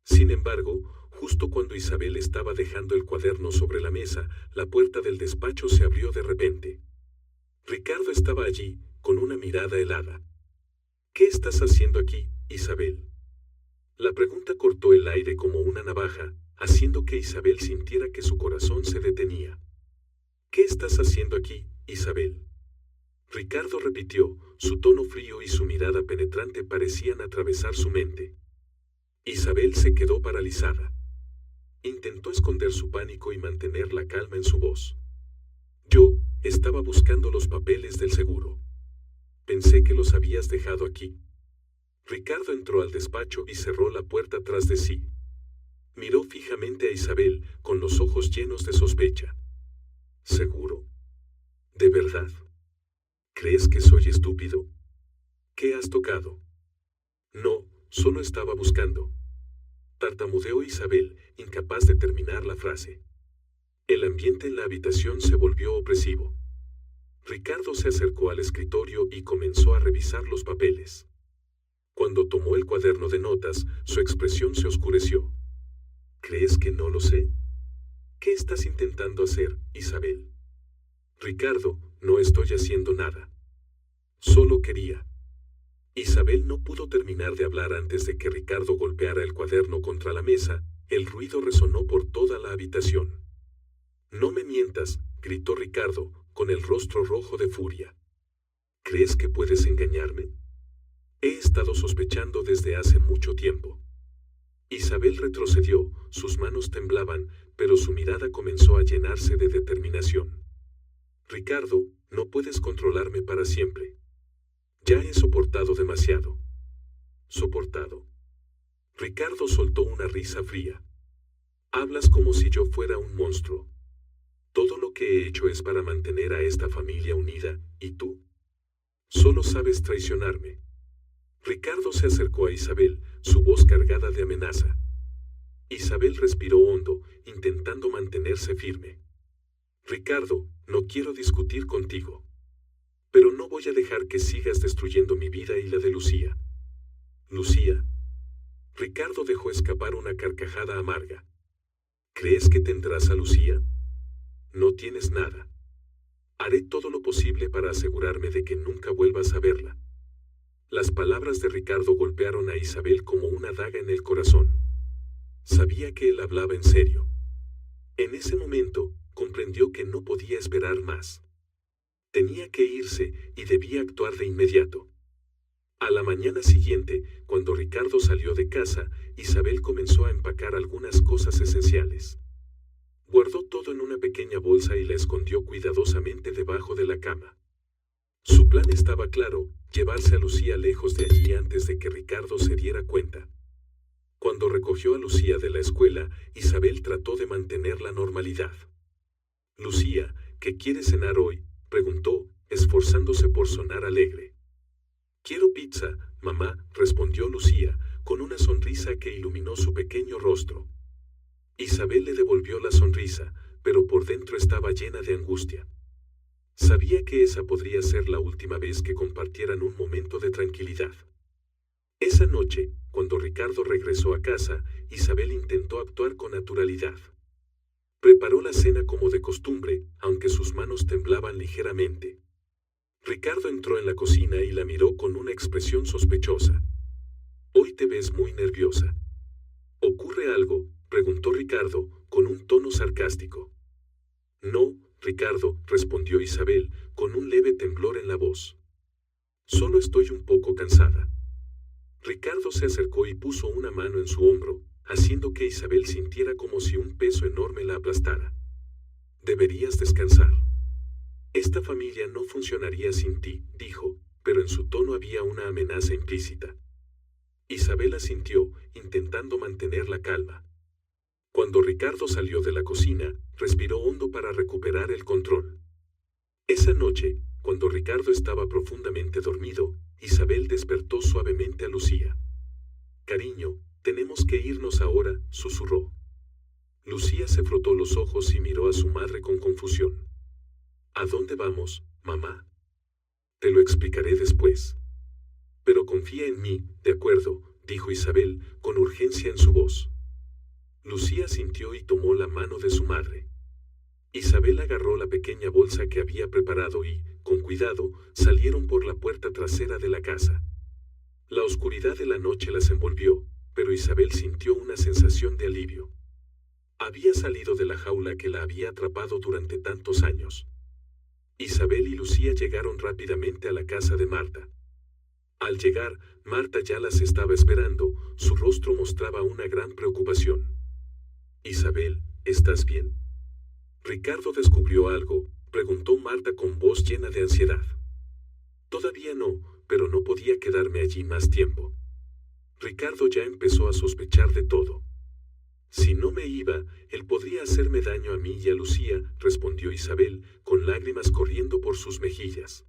Sin embargo, justo cuando Isabel estaba dejando el cuaderno sobre la mesa, la puerta del despacho se abrió de repente. Ricardo estaba allí, con una mirada helada. ¿Qué estás haciendo aquí, Isabel? La pregunta cortó el aire como una navaja, haciendo que Isabel sintiera que su corazón se detenía. ¿Qué estás haciendo aquí, Isabel? Ricardo repitió, su tono frío y su mirada penetrante parecían atravesar su mente. Isabel se quedó paralizada. Intentó esconder su pánico y mantener la calma en su voz. Yo estaba buscando los papeles del seguro. Pensé que los habías dejado aquí. Ricardo entró al despacho y cerró la puerta tras de sí. Miró fijamente a Isabel, con los ojos llenos de sospecha. ¿Seguro? ¿De verdad? ¿Crees que soy estúpido? ¿Qué has tocado? No, solo estaba buscando. Tartamudeó Isabel, incapaz de terminar la frase. El ambiente en la habitación se volvió opresivo. Ricardo se acercó al escritorio y comenzó a revisar los papeles. Cuando tomó el cuaderno de notas, su expresión se oscureció. ¿Crees que no lo sé? ¿Qué estás intentando hacer, Isabel? Ricardo, no estoy haciendo nada. Solo quería. Isabel no pudo terminar de hablar antes de que Ricardo golpeara el cuaderno contra la mesa. El ruido resonó por toda la habitación. No me mientas, gritó Ricardo, con el rostro rojo de furia. ¿Crees que puedes engañarme? He estado sospechando desde hace mucho tiempo. Isabel retrocedió, sus manos temblaban, pero su mirada comenzó a llenarse de determinación. Ricardo, no puedes controlarme para siempre. Ya he soportado demasiado. ¿Soportado? Ricardo soltó una risa fría. Hablas como si yo fuera un monstruo. Todo lo que he hecho es para mantener a esta familia unida, ¿y tú? Solo sabes traicionarme. Ricardo se acercó a Isabel, su voz cargada de amenaza. Isabel respiró hondo, intentando mantenerse firme. Ricardo, no quiero discutir contigo. Pero no voy a dejar que sigas destruyendo mi vida y la de Lucía. Lucía. Ricardo dejó escapar una carcajada amarga. ¿Crees que tendrás a Lucía? No tienes nada. Haré todo lo posible para asegurarme de que nunca vuelvas a verla. Las palabras de Ricardo golpearon a Isabel como una daga en el corazón. Sabía que él hablaba en serio. En ese momento, comprendió que no podía esperar más. Tenía que irse y debía actuar de inmediato. A la mañana siguiente, cuando Ricardo salió de casa, Isabel comenzó a empacar algunas cosas esenciales. Guardó todo en una pequeña bolsa y la escondió cuidadosamente debajo de la cama. Su plan estaba claro, llevarse a Lucía lejos de allí antes de que Ricardo se diera cuenta. Cuando recogió a Lucía de la escuela, Isabel trató de mantener la normalidad. Lucía, ¿qué quiere cenar hoy?, preguntó, esforzándose por sonar alegre. Quiero pizza, mamá, respondió Lucía, con una sonrisa que iluminó su pequeño rostro. Isabel le devolvió la sonrisa, pero por dentro estaba llena de angustia. Sabía que esa podría ser la última vez que compartieran un momento de tranquilidad. Esa noche, cuando Ricardo regresó a casa, Isabel intentó actuar con naturalidad. Preparó la cena como de costumbre, aunque sus manos temblaban ligeramente. Ricardo entró en la cocina y la miró con una expresión sospechosa. «Hoy te ves muy nerviosa». «¿Ocurre algo?», preguntó Ricardo, con un tono sarcástico. «No, Ricardo», respondió Isabel, con un leve temblor en la voz. «Solo estoy un poco cansada». Ricardo se acercó y puso una mano en su hombro, haciendo que Isabel sintiera como si un peso enorme la aplastara. «Deberías descansar. Esta familia no funcionaría sin ti», dijo, pero en su tono había una amenaza implícita. Isabel asintió, intentando mantener la calma. Cuando Ricardo salió de la cocina, respiró hondo para recuperar el control. Esa noche, cuando Ricardo estaba profundamente dormido, Isabel despertó suavemente a Lucía. «Cariño, tenemos que irnos ahora», susurró. Lucía se frotó los ojos y miró a su madre con confusión. «¿A dónde vamos, mamá?» «Te lo explicaré después». «Pero confía en mí, ¿de acuerdo?», dijo Isabel, con urgencia en su voz. Lucía asintió y tomó la mano de su madre. Isabel agarró la pequeña bolsa que había preparado y, con cuidado, salieron por la puerta trasera de la casa. La oscuridad de la noche las envolvió, pero Isabel sintió una sensación de alivio. Había salido de la jaula que la había atrapado durante tantos años. Isabel y Lucía llegaron rápidamente a la casa de Marta. Al llegar, Marta ya las estaba esperando, su rostro mostraba una gran preocupación. «Isabel, ¿estás bien?» «¿Ricardo descubrió algo?», preguntó Marta con voz llena de ansiedad. «Todavía no, pero no podía quedarme allí más tiempo. Ricardo ya empezó a sospechar de todo. Si no me iba, él podría hacerme daño a mí y a Lucía», respondió Isabel, con lágrimas corriendo por sus mejillas.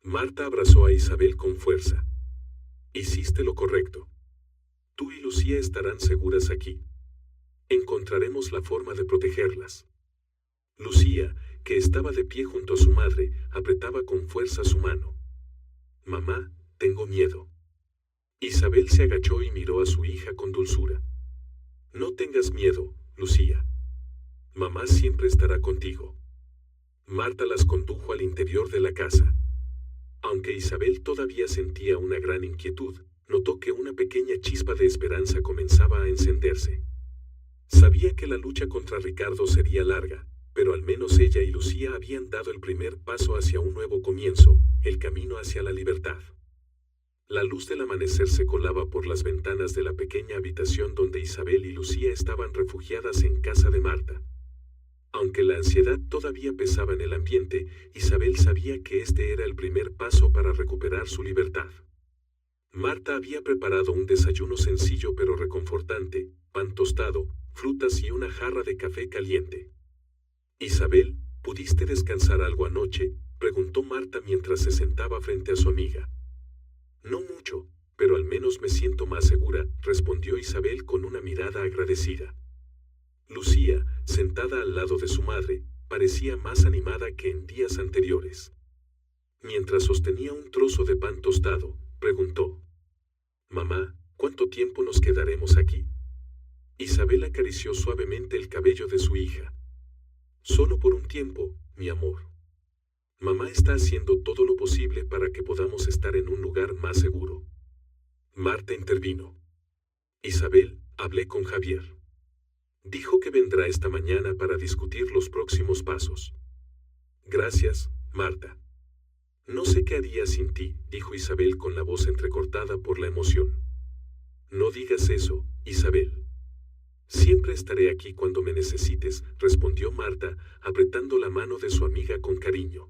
Marta abrazó a Isabel con fuerza. «Hiciste lo correcto. Tú y Lucía estarán seguras aquí. Encontraremos la forma de protegerlas». Lucía, que estaba de pie junto a su madre, apretaba con fuerza su mano. «Mamá, tengo miedo». Isabel se agachó y miró a su hija con dulzura. «No tengas miedo, Lucía. Mamá siempre estará contigo». Marta las condujo al interior de la casa. Aunque Isabel todavía sentía una gran inquietud, notó que una pequeña chispa de esperanza comenzaba a encenderse. Sabía que la lucha contra Ricardo sería larga, pero al menos ella y Lucía habían dado el primer paso hacia un nuevo comienzo, el camino hacia la libertad. La luz del amanecer se colaba por las ventanas de la pequeña habitación donde Isabel y Lucía estaban refugiadas en casa de Marta. Aunque la ansiedad todavía pesaba en el ambiente, Isabel sabía que este era el primer paso para recuperar su libertad. Marta había preparado un desayuno sencillo pero reconfortante, pan tostado, frutas y una jarra de café caliente. «Isabel, ¿pudiste descansar algo anoche?», preguntó Marta mientras se sentaba frente a su amiga. «No mucho, pero al menos me siento más segura», respondió Isabel con una mirada agradecida. Lucía, sentada al lado de su madre, parecía más animada que en días anteriores. Mientras sostenía un trozo de pan tostado, preguntó: «Mamá, ¿cuánto tiempo nos quedaremos aquí?». Isabel acarició suavemente el cabello de su hija. «Solo por un tiempo, mi amor. Mamá está haciendo todo lo posible para que podamos estar en un lugar más seguro». Marta intervino. «Isabel, hablé con Javier. Dijo que vendrá esta mañana para discutir los próximos pasos». «Gracias, Marta. No sé qué haría sin ti», dijo Isabel con la voz entrecortada por la emoción. «No digas eso, Isabel. Siempre estaré aquí cuando me necesites», respondió Marta, apretando la mano de su amiga con cariño.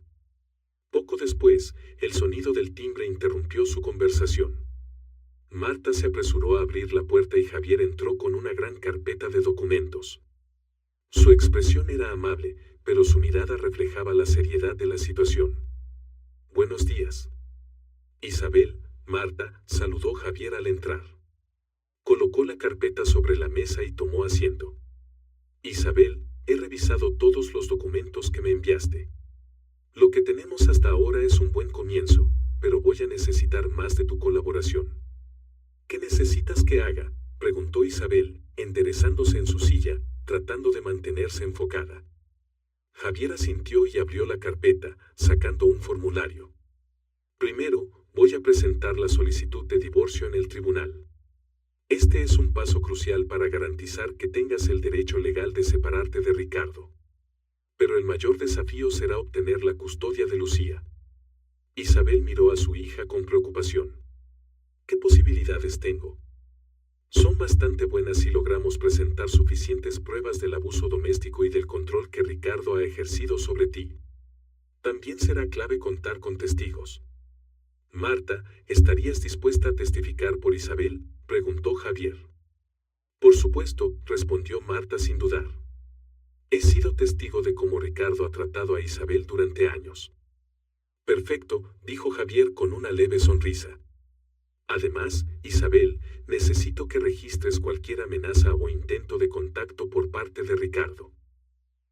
Poco después, el sonido del timbre interrumpió su conversación. Marta se apresuró a abrir la puerta y Javier entró con una gran carpeta de documentos. Su expresión era amable, pero su mirada reflejaba la seriedad de la situación. «Buenos días». «Isabel», Marta, saludó Javier al entrar. Colocó la carpeta sobre la mesa y tomó asiento. Isabel, he revisado todos los documentos que me enviaste. Lo que tenemos hasta ahora es un buen comienzo, pero voy a necesitar más de tu colaboración. ¿Qué necesitas que haga?, preguntó Isabel, enderezándose en su silla, tratando de mantenerse enfocada. Javier asintió y abrió la carpeta, sacando un formulario. Primero, voy a presentar la solicitud de divorcio en el tribunal. Este es un paso crucial para garantizar que tengas el derecho legal de separarte de Ricardo. Pero el mayor desafío será obtener la custodia de Lucía. Isabel miró a su hija con preocupación. ¿Qué posibilidades tengo? Son bastante buenas si logramos presentar suficientes pruebas del abuso doméstico y del control que Ricardo ha ejercido sobre ti. También será clave contar con testigos. Marta, ¿estarías dispuesta a testificar por Isabel?, preguntó Javier. Por supuesto, respondió Marta sin dudar. He sido testigo de cómo Ricardo ha tratado a Isabel durante años. Perfecto, dijo Javier con una leve sonrisa. Además, Isabel, necesito que registres cualquier amenaza o intento de contacto por parte de Ricardo.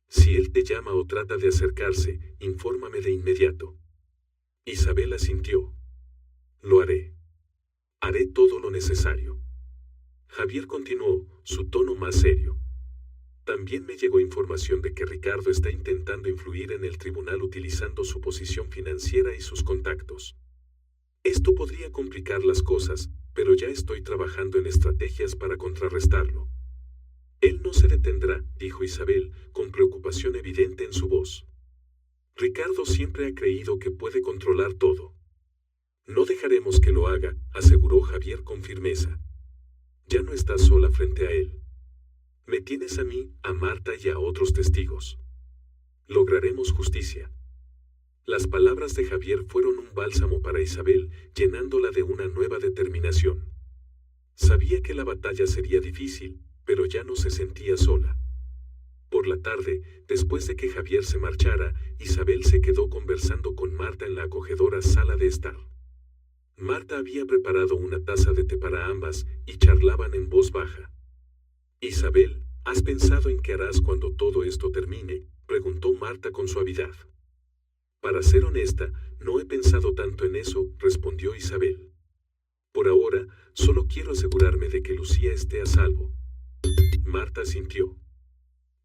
Si él te llama o trata de acercarse, infórmame de inmediato. Isabel asintió. Lo haré. Haré todo lo necesario. Javier continuó, su tono más serio. También me llegó información de que Ricardo está intentando influir en el tribunal utilizando su posición financiera y sus contactos. Esto podría complicar las cosas, pero ya estoy trabajando en estrategias para contrarrestarlo. Él no se detendrá, dijo Isabel, con preocupación evidente en su voz. Ricardo siempre ha creído que puede controlar todo. No dejaremos que lo haga, aseguró Javier con firmeza. Ya no estás sola frente a él. Me tienes a mí, a Marta y a otros testigos. Lograremos justicia. Las palabras de Javier fueron un bálsamo para Isabel, llenándola de una nueva determinación. Sabía que la batalla sería difícil, pero ya no se sentía sola. Por la tarde, después de que Javier se marchara, Isabel se quedó conversando con Marta en la acogedora sala de estar. Marta había preparado una taza de té para ambas y charlaban en voz baja. Isabel, ¿has pensado en qué harás cuando todo esto termine?, preguntó Marta con suavidad. Para ser honesta, no he pensado tanto en eso, respondió Isabel. Por ahora, solo quiero asegurarme de que Lucía esté a salvo. Marta asintió.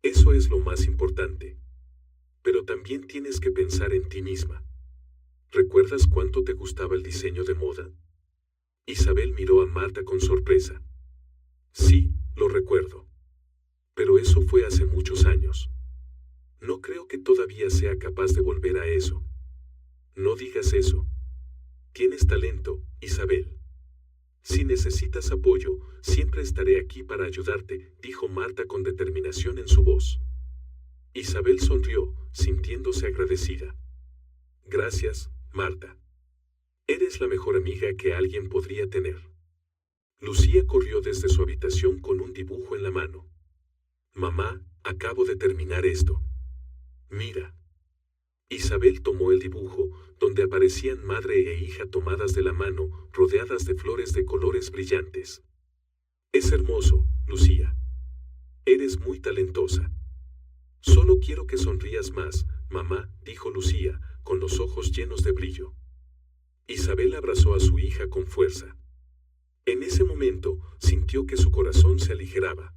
Eso es lo más importante. Pero también tienes que pensar en ti misma. ¿Recuerdas cuánto te gustaba el diseño de moda? Isabel miró a Marta con sorpresa. Sí, lo recuerdo. Pero eso fue hace muchos años. No creo que todavía sea capaz de volver a eso. No digas eso. Tienes talento, Isabel. Si necesitas apoyo, siempre estaré aquí para ayudarte, dijo Marta con determinación en su voz. Isabel sonrió, sintiéndose agradecida. Gracias, Marta. Eres la mejor amiga que alguien podría tener. Lucía corrió desde su habitación con un dibujo en la mano. Mamá, acabo de terminar esto. Mira. Isabel tomó el dibujo, donde aparecían madre e hija tomadas de la mano, rodeadas de flores de colores brillantes. Es hermoso, Lucía. Eres muy talentosa. Solo quiero que sonrías más, mamá, dijo Lucía, con los ojos llenos de brillo. Isabel abrazó a su hija con fuerza. En ese momento, sintió que su corazón se aligeraba.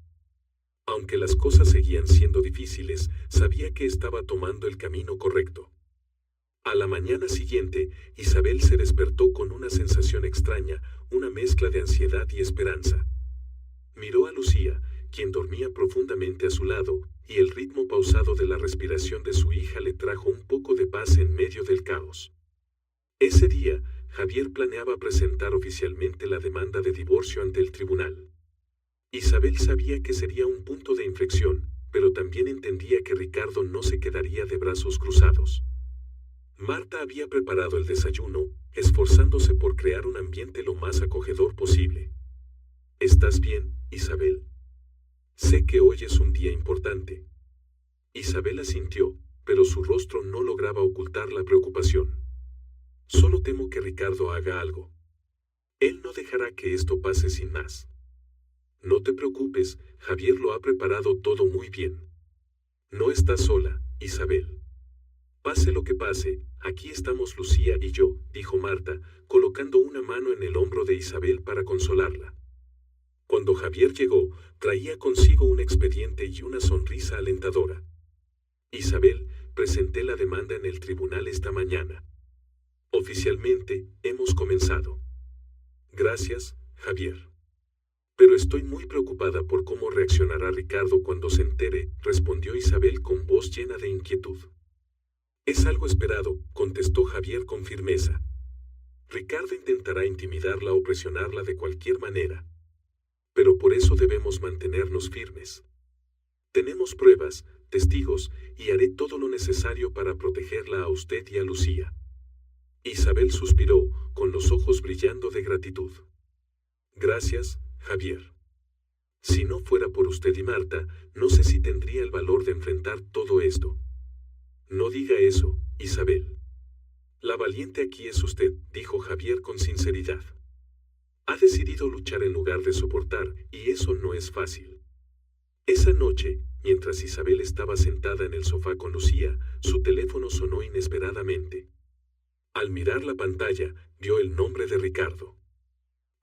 Aunque las cosas seguían siendo difíciles, sabía que estaba tomando el camino correcto. A la mañana siguiente, Isabel se despertó con una sensación extraña, una mezcla de ansiedad y esperanza. Miró a Lucía, quien dormía profundamente a su lado, y el ritmo pausado de la respiración de su hija le trajo un poco de paz en medio del caos. Ese día, Javier planeaba presentar oficialmente la demanda de divorcio ante el tribunal. Isabel sabía que sería un punto de inflexión, pero también entendía que Ricardo no se quedaría de brazos cruzados. Marta había preparado el desayuno, esforzándose por crear un ambiente lo más acogedor posible. ¿Estás bien, Isabel? Sé que hoy es un día importante. Isabel asintió, pero su rostro no lograba ocultar la preocupación. Solo temo que Ricardo haga algo. Él no dejará que esto pase sin más. No te preocupes, Javier lo ha preparado todo muy bien. No estás sola, Isabel. Pase lo que pase, aquí estamos Lucía y yo, dijo Marta, colocando una mano en el hombro de Isabel para consolarla. Cuando Javier llegó, traía consigo un expediente y una sonrisa alentadora. Isabel, presenté la demanda en el tribunal esta mañana. Oficialmente, hemos comenzado. Gracias, Javier. Pero estoy muy preocupada por cómo reaccionará Ricardo cuando se entere, respondió Isabel con voz llena de inquietud. Es algo esperado, contestó Javier con firmeza. Ricardo intentará intimidarla o presionarla de cualquier manera. Pero por eso debemos mantenernos firmes. Tenemos pruebas, testigos, y haré todo lo necesario para protegerla a usted y a Lucía. Isabel suspiró, con los ojos brillando de gratitud. Gracias, Javier. Si no fuera por usted y Marta, no sé si tendría el valor de enfrentar todo esto. No diga eso, Isabel. La valiente aquí es usted, dijo Javier con sinceridad. Ha decidido luchar en lugar de soportar, y eso no es fácil. Esa noche, mientras Isabel estaba sentada en el sofá con Lucía, su teléfono sonó inesperadamente. Al mirar la pantalla, vio el nombre de Ricardo.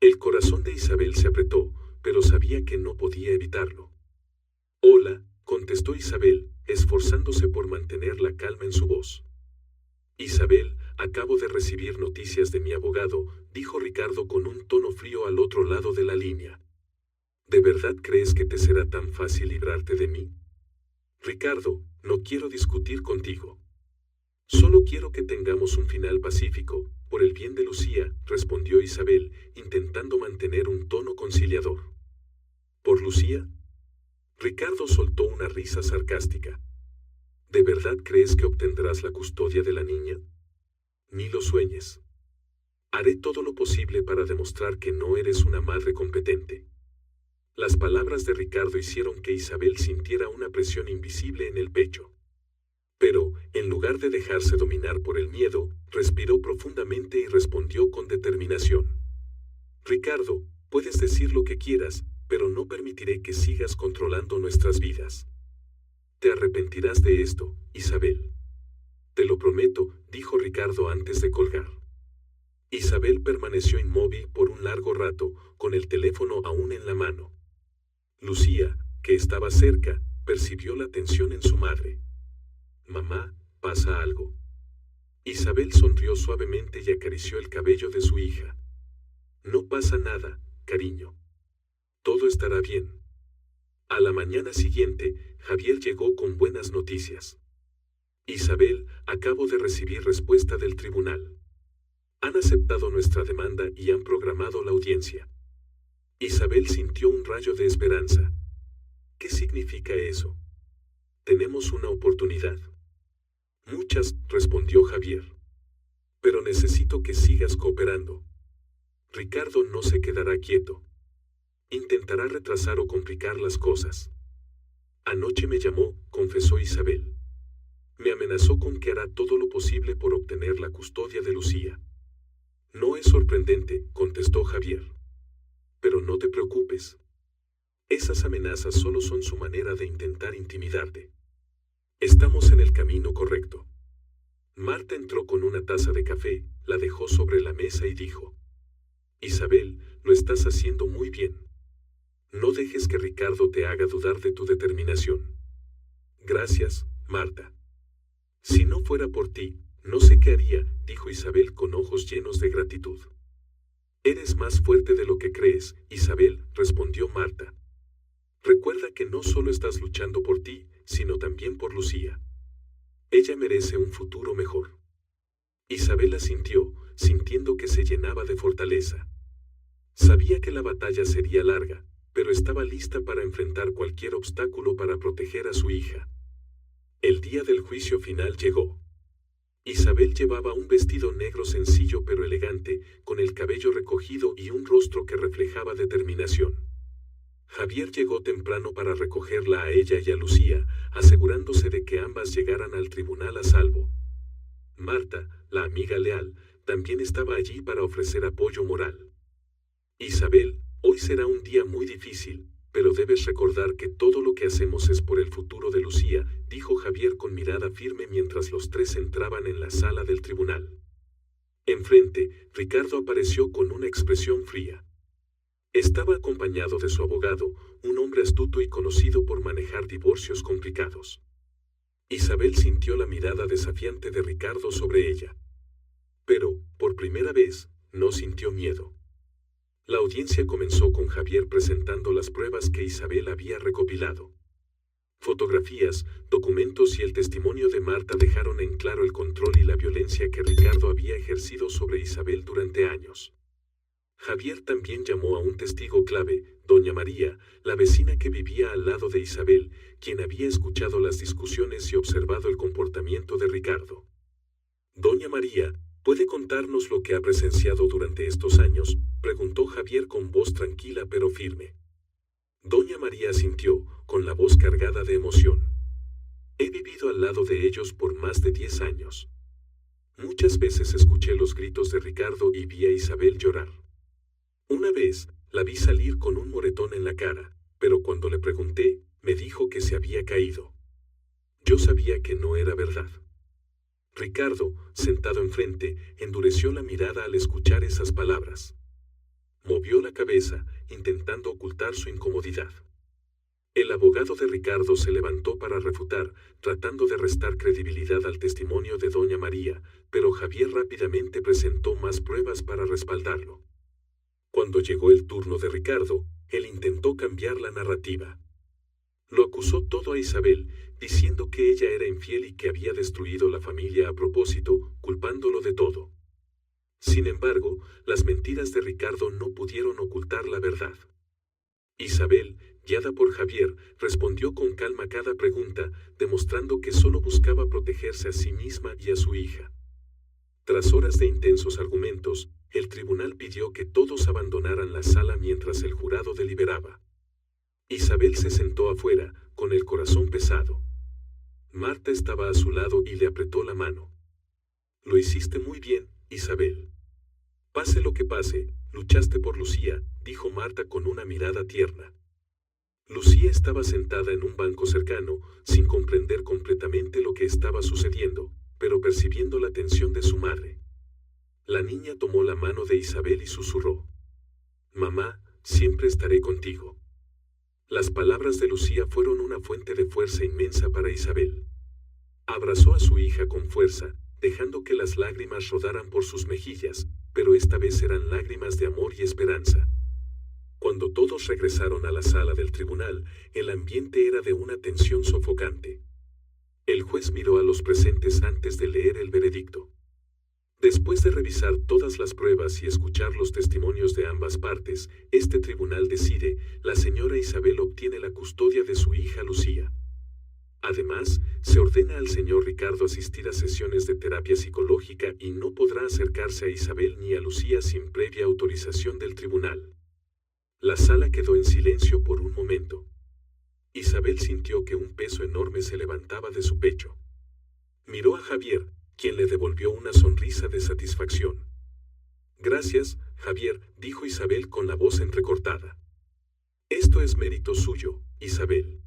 El corazón de Isabel se apretó, pero sabía que no podía evitarlo. Hola, contestó Isabel, esforzándose por mantener la calma en su voz. Isabel, acabo de recibir noticias de mi abogado, dijo Ricardo con un tono frío al otro lado de la línea. ¿De verdad crees que te será tan fácil librarte de mí? Ricardo, no quiero discutir contigo. Solo quiero que tengamos un final pacífico, por el bien de Lucía, respondió Isabel, intentando mantener un tono conciliador. ¿Por Lucía? Ricardo soltó una risa sarcástica. ¿De verdad crees que obtendrás la custodia de la niña? Ni lo sueñes. Haré todo lo posible para demostrar que no eres una madre competente. Las palabras de Ricardo hicieron que Isabel sintiera una presión invisible en el pecho. Pero, en lugar de dejarse dominar por el miedo, respiró profundamente y respondió con determinación. Ricardo, puedes decir lo que quieras, pero no permitiré que sigas controlando nuestras vidas. Te arrepentirás de esto, Isabel. Te lo prometo, dijo Ricardo antes de colgar. Isabel permaneció inmóvil por un largo rato, con el teléfono aún en la mano. Lucía, que estaba cerca, percibió la tensión en su madre. Mamá, ¿pasa algo? Isabel sonrió suavemente y acarició el cabello de su hija. No pasa nada, cariño. Todo estará bien. A la mañana siguiente, Javier llegó con buenas noticias. Isabel, acabo de recibir respuesta del tribunal. Han aceptado nuestra demanda y han programado la audiencia. Isabel sintió un rayo de esperanza. ¿Qué significa eso? Tenemos una oportunidad. Muchas, respondió Javier. Pero necesito que sigas cooperando. Ricardo no se quedará quieto. Intentará retrasar o complicar las cosas. Anoche me llamó, confesó Isabel. Me amenazó con que hará todo lo posible por obtener la custodia de Lucía. No es sorprendente, contestó Javier. Pero no te preocupes. Esas amenazas solo son su manera de intentar intimidarte. Estamos en el camino correcto. Marta entró con una taza de café, la dejó sobre la mesa y dijo: Isabel, lo estás haciendo muy bien. No dejes que Ricardo te haga dudar de tu determinación. Gracias, Marta. Si no fuera por ti, no sé qué haría, dijo Isabel con ojos llenos de gratitud. Eres más fuerte de lo que crees, Isabel, respondió Marta. Recuerda que no solo estás luchando por ti, sino también por Lucía. Ella merece un futuro mejor. Isabel asintió, sintiendo que se llenaba de fortaleza. Sabía que la batalla sería larga, pero estaba lista para enfrentar cualquier obstáculo para proteger a su hija. El día del juicio final llegó. Isabel llevaba un vestido negro sencillo pero elegante, con el cabello recogido y un rostro que reflejaba determinación. Javier llegó temprano para recogerla a ella y a Lucía, asegurándose de que ambas llegaran al tribunal a salvo. Marta, la amiga leal, también estaba allí para ofrecer apoyo moral. Isabel, Hoy será un día muy difícil, pero debes recordar que todo lo que hacemos es por el futuro de Lucía, dijo Javier con mirada firme mientras los tres entraban en la sala del tribunal. Enfrente, Ricardo apareció con una expresión fría. Estaba acompañado de su abogado, un hombre astuto y conocido por manejar divorcios complicados. Isabel sintió la mirada desafiante de Ricardo sobre ella. Pero, por primera vez, no sintió miedo. La audiencia comenzó con Javier presentando las pruebas que Isabel había recopilado. Fotografías, documentos y el testimonio de Marta dejaron en claro el control y la violencia que Ricardo había ejercido sobre Isabel durante años. Javier también llamó a un testigo clave, doña María, la vecina que vivía al lado de Isabel, quien había escuchado las discusiones y observado el comportamiento de Ricardo. Doña María, ¿puede contarnos lo que ha presenciado durante estos años?, preguntó Javier con voz tranquila pero firme. Doña María asintió, con la voz cargada de emoción. He vivido al lado de ellos por más de 10 años. Muchas veces escuché los gritos de Ricardo y vi a Isabel llorar. Una vez, la vi salir con un moretón en la cara, pero cuando le pregunté, me dijo que se había caído. Yo sabía que no era verdad. Ricardo, sentado enfrente, endureció la mirada al escuchar esas palabras. Movió la cabeza, intentando ocultar su incomodidad. El abogado de Ricardo se levantó para refutar, tratando de restar credibilidad al testimonio de doña María, pero Javier rápidamente presentó más pruebas para respaldarlo. Cuando llegó el turno de Ricardo, él intentó cambiar la narrativa. Lo acusó todo a Isabel, diciendo que ella era infiel y que había destruido la familia a propósito, culpándolo de todo. Sin embargo, las mentiras de Ricardo no pudieron ocultar la verdad. Isabel, guiada por Javier, respondió con calma cada pregunta, demostrando que solo buscaba protegerse a sí misma y a su hija. Tras horas de intensos argumentos, el tribunal pidió que todos abandonaran la sala mientras el jurado deliberaba. Isabel se sentó afuera, con el corazón pesado. Marta estaba a su lado y le apretó la mano. Lo hiciste muy bien, Isabel. Pase lo que pase, luchaste por Lucía, dijo Marta con una mirada tierna. Lucía estaba sentada en un banco cercano, sin comprender completamente lo que estaba sucediendo, pero percibiendo la tensión de su madre. La niña tomó la mano de Isabel y susurró. Mamá, siempre estaré contigo. Las palabras de Lucía fueron una fuente de fuerza inmensa para Isabel. Abrazó a su hija con fuerza, dejando que las lágrimas rodaran por sus mejillas, pero esta vez eran lágrimas de amor y esperanza. Cuando todos regresaron a la sala del tribunal, el ambiente era de una tensión sofocante. El juez miró a los presentes antes de leer el veredicto. Después de revisar todas las pruebas y escuchar los testimonios de ambas partes, este tribunal decide, la señora Isabel obtiene la custodia de su hija Lucía. Además, se ordena al señor Ricardo asistir a sesiones de terapia psicológica y no podrá acercarse a Isabel ni a Lucía sin previa autorización del tribunal. La sala quedó en silencio por un momento. Isabel sintió que un peso enorme se levantaba de su pecho. Miró a Javier, quien le devolvió una sonrisa de satisfacción. Gracias, Javier, dijo Isabel con la voz entrecortada. Esto es mérito suyo, Isabel.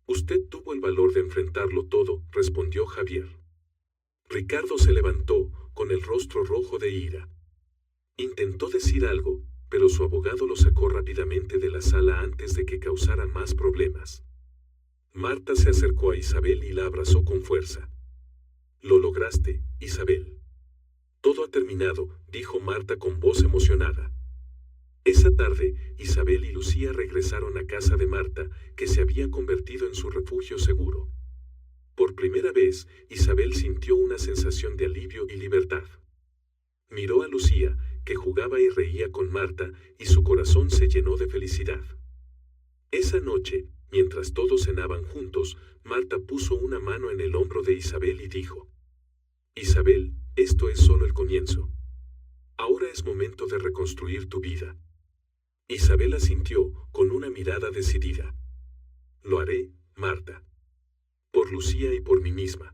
Usted tuvo el valor de enfrentarlo todo, respondió Javier. Ricardo se levantó, con el rostro rojo de ira. Intentó decir algo, pero su abogado lo sacó rápidamente de la sala antes de que causara más problemas. Marta se acercó a Isabel y la abrazó con fuerza. Lo lograste, Isabel. Todo ha terminado, dijo Marta con voz emocionada. Esa tarde, Isabel y Lucía regresaron a casa de Marta, que se había convertido en su refugio seguro. Por primera vez, Isabel sintió una sensación de alivio y libertad. Miró a Lucía, que jugaba y reía con Marta, y su corazón se llenó de felicidad. Esa noche, mientras todos cenaban juntos, Marta puso una mano en el hombro de Isabel y dijo: Isabel, esto es solo el comienzo. Ahora es momento de reconstruir tu vida. Isabel asintió, con una mirada decidida. Lo haré, Marta. Por Lucía y por mí misma.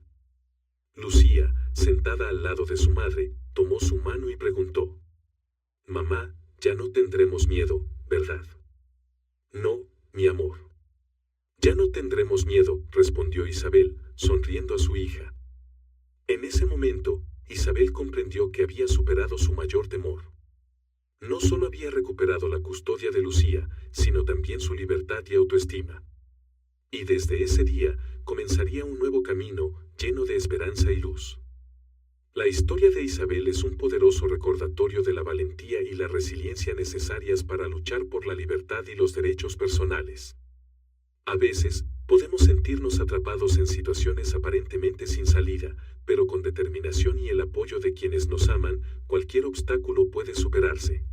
Lucía, sentada al lado de su madre, tomó su mano y preguntó: Mamá, ya no tendremos miedo, ¿verdad? No, mi amor. Ya no tendremos miedo, respondió Isabel, sonriendo a su hija. En ese momento, Isabel comprendió que había superado su mayor temor. No solo había recuperado la custodia de Lucía, sino también su libertad y autoestima. Y desde ese día comenzaría un nuevo camino, lleno de esperanza y luz. La historia de Isabel es un poderoso recordatorio de la valentía y la resiliencia necesarias para luchar por la libertad y los derechos personales. A veces, podemos sentirnos atrapados en situaciones aparentemente sin salida, pero con determinación y el apoyo de quienes nos aman, cualquier obstáculo puede superarse.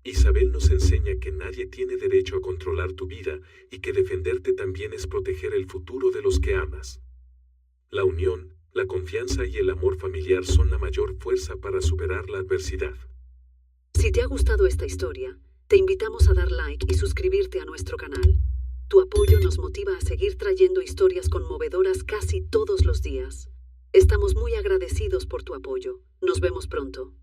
Isabel nos enseña que nadie tiene derecho a controlar tu vida y que defenderte también es proteger el futuro de los que amas. La unión, la confianza y el amor familiar son la mayor fuerza para superar la adversidad. Si te ha gustado esta historia, te invitamos a dar like y suscribirte a nuestro canal. Tu apoyo nos motiva a seguir trayendo historias conmovedoras casi todos los días. Estamos muy agradecidos por tu apoyo. Nos vemos pronto.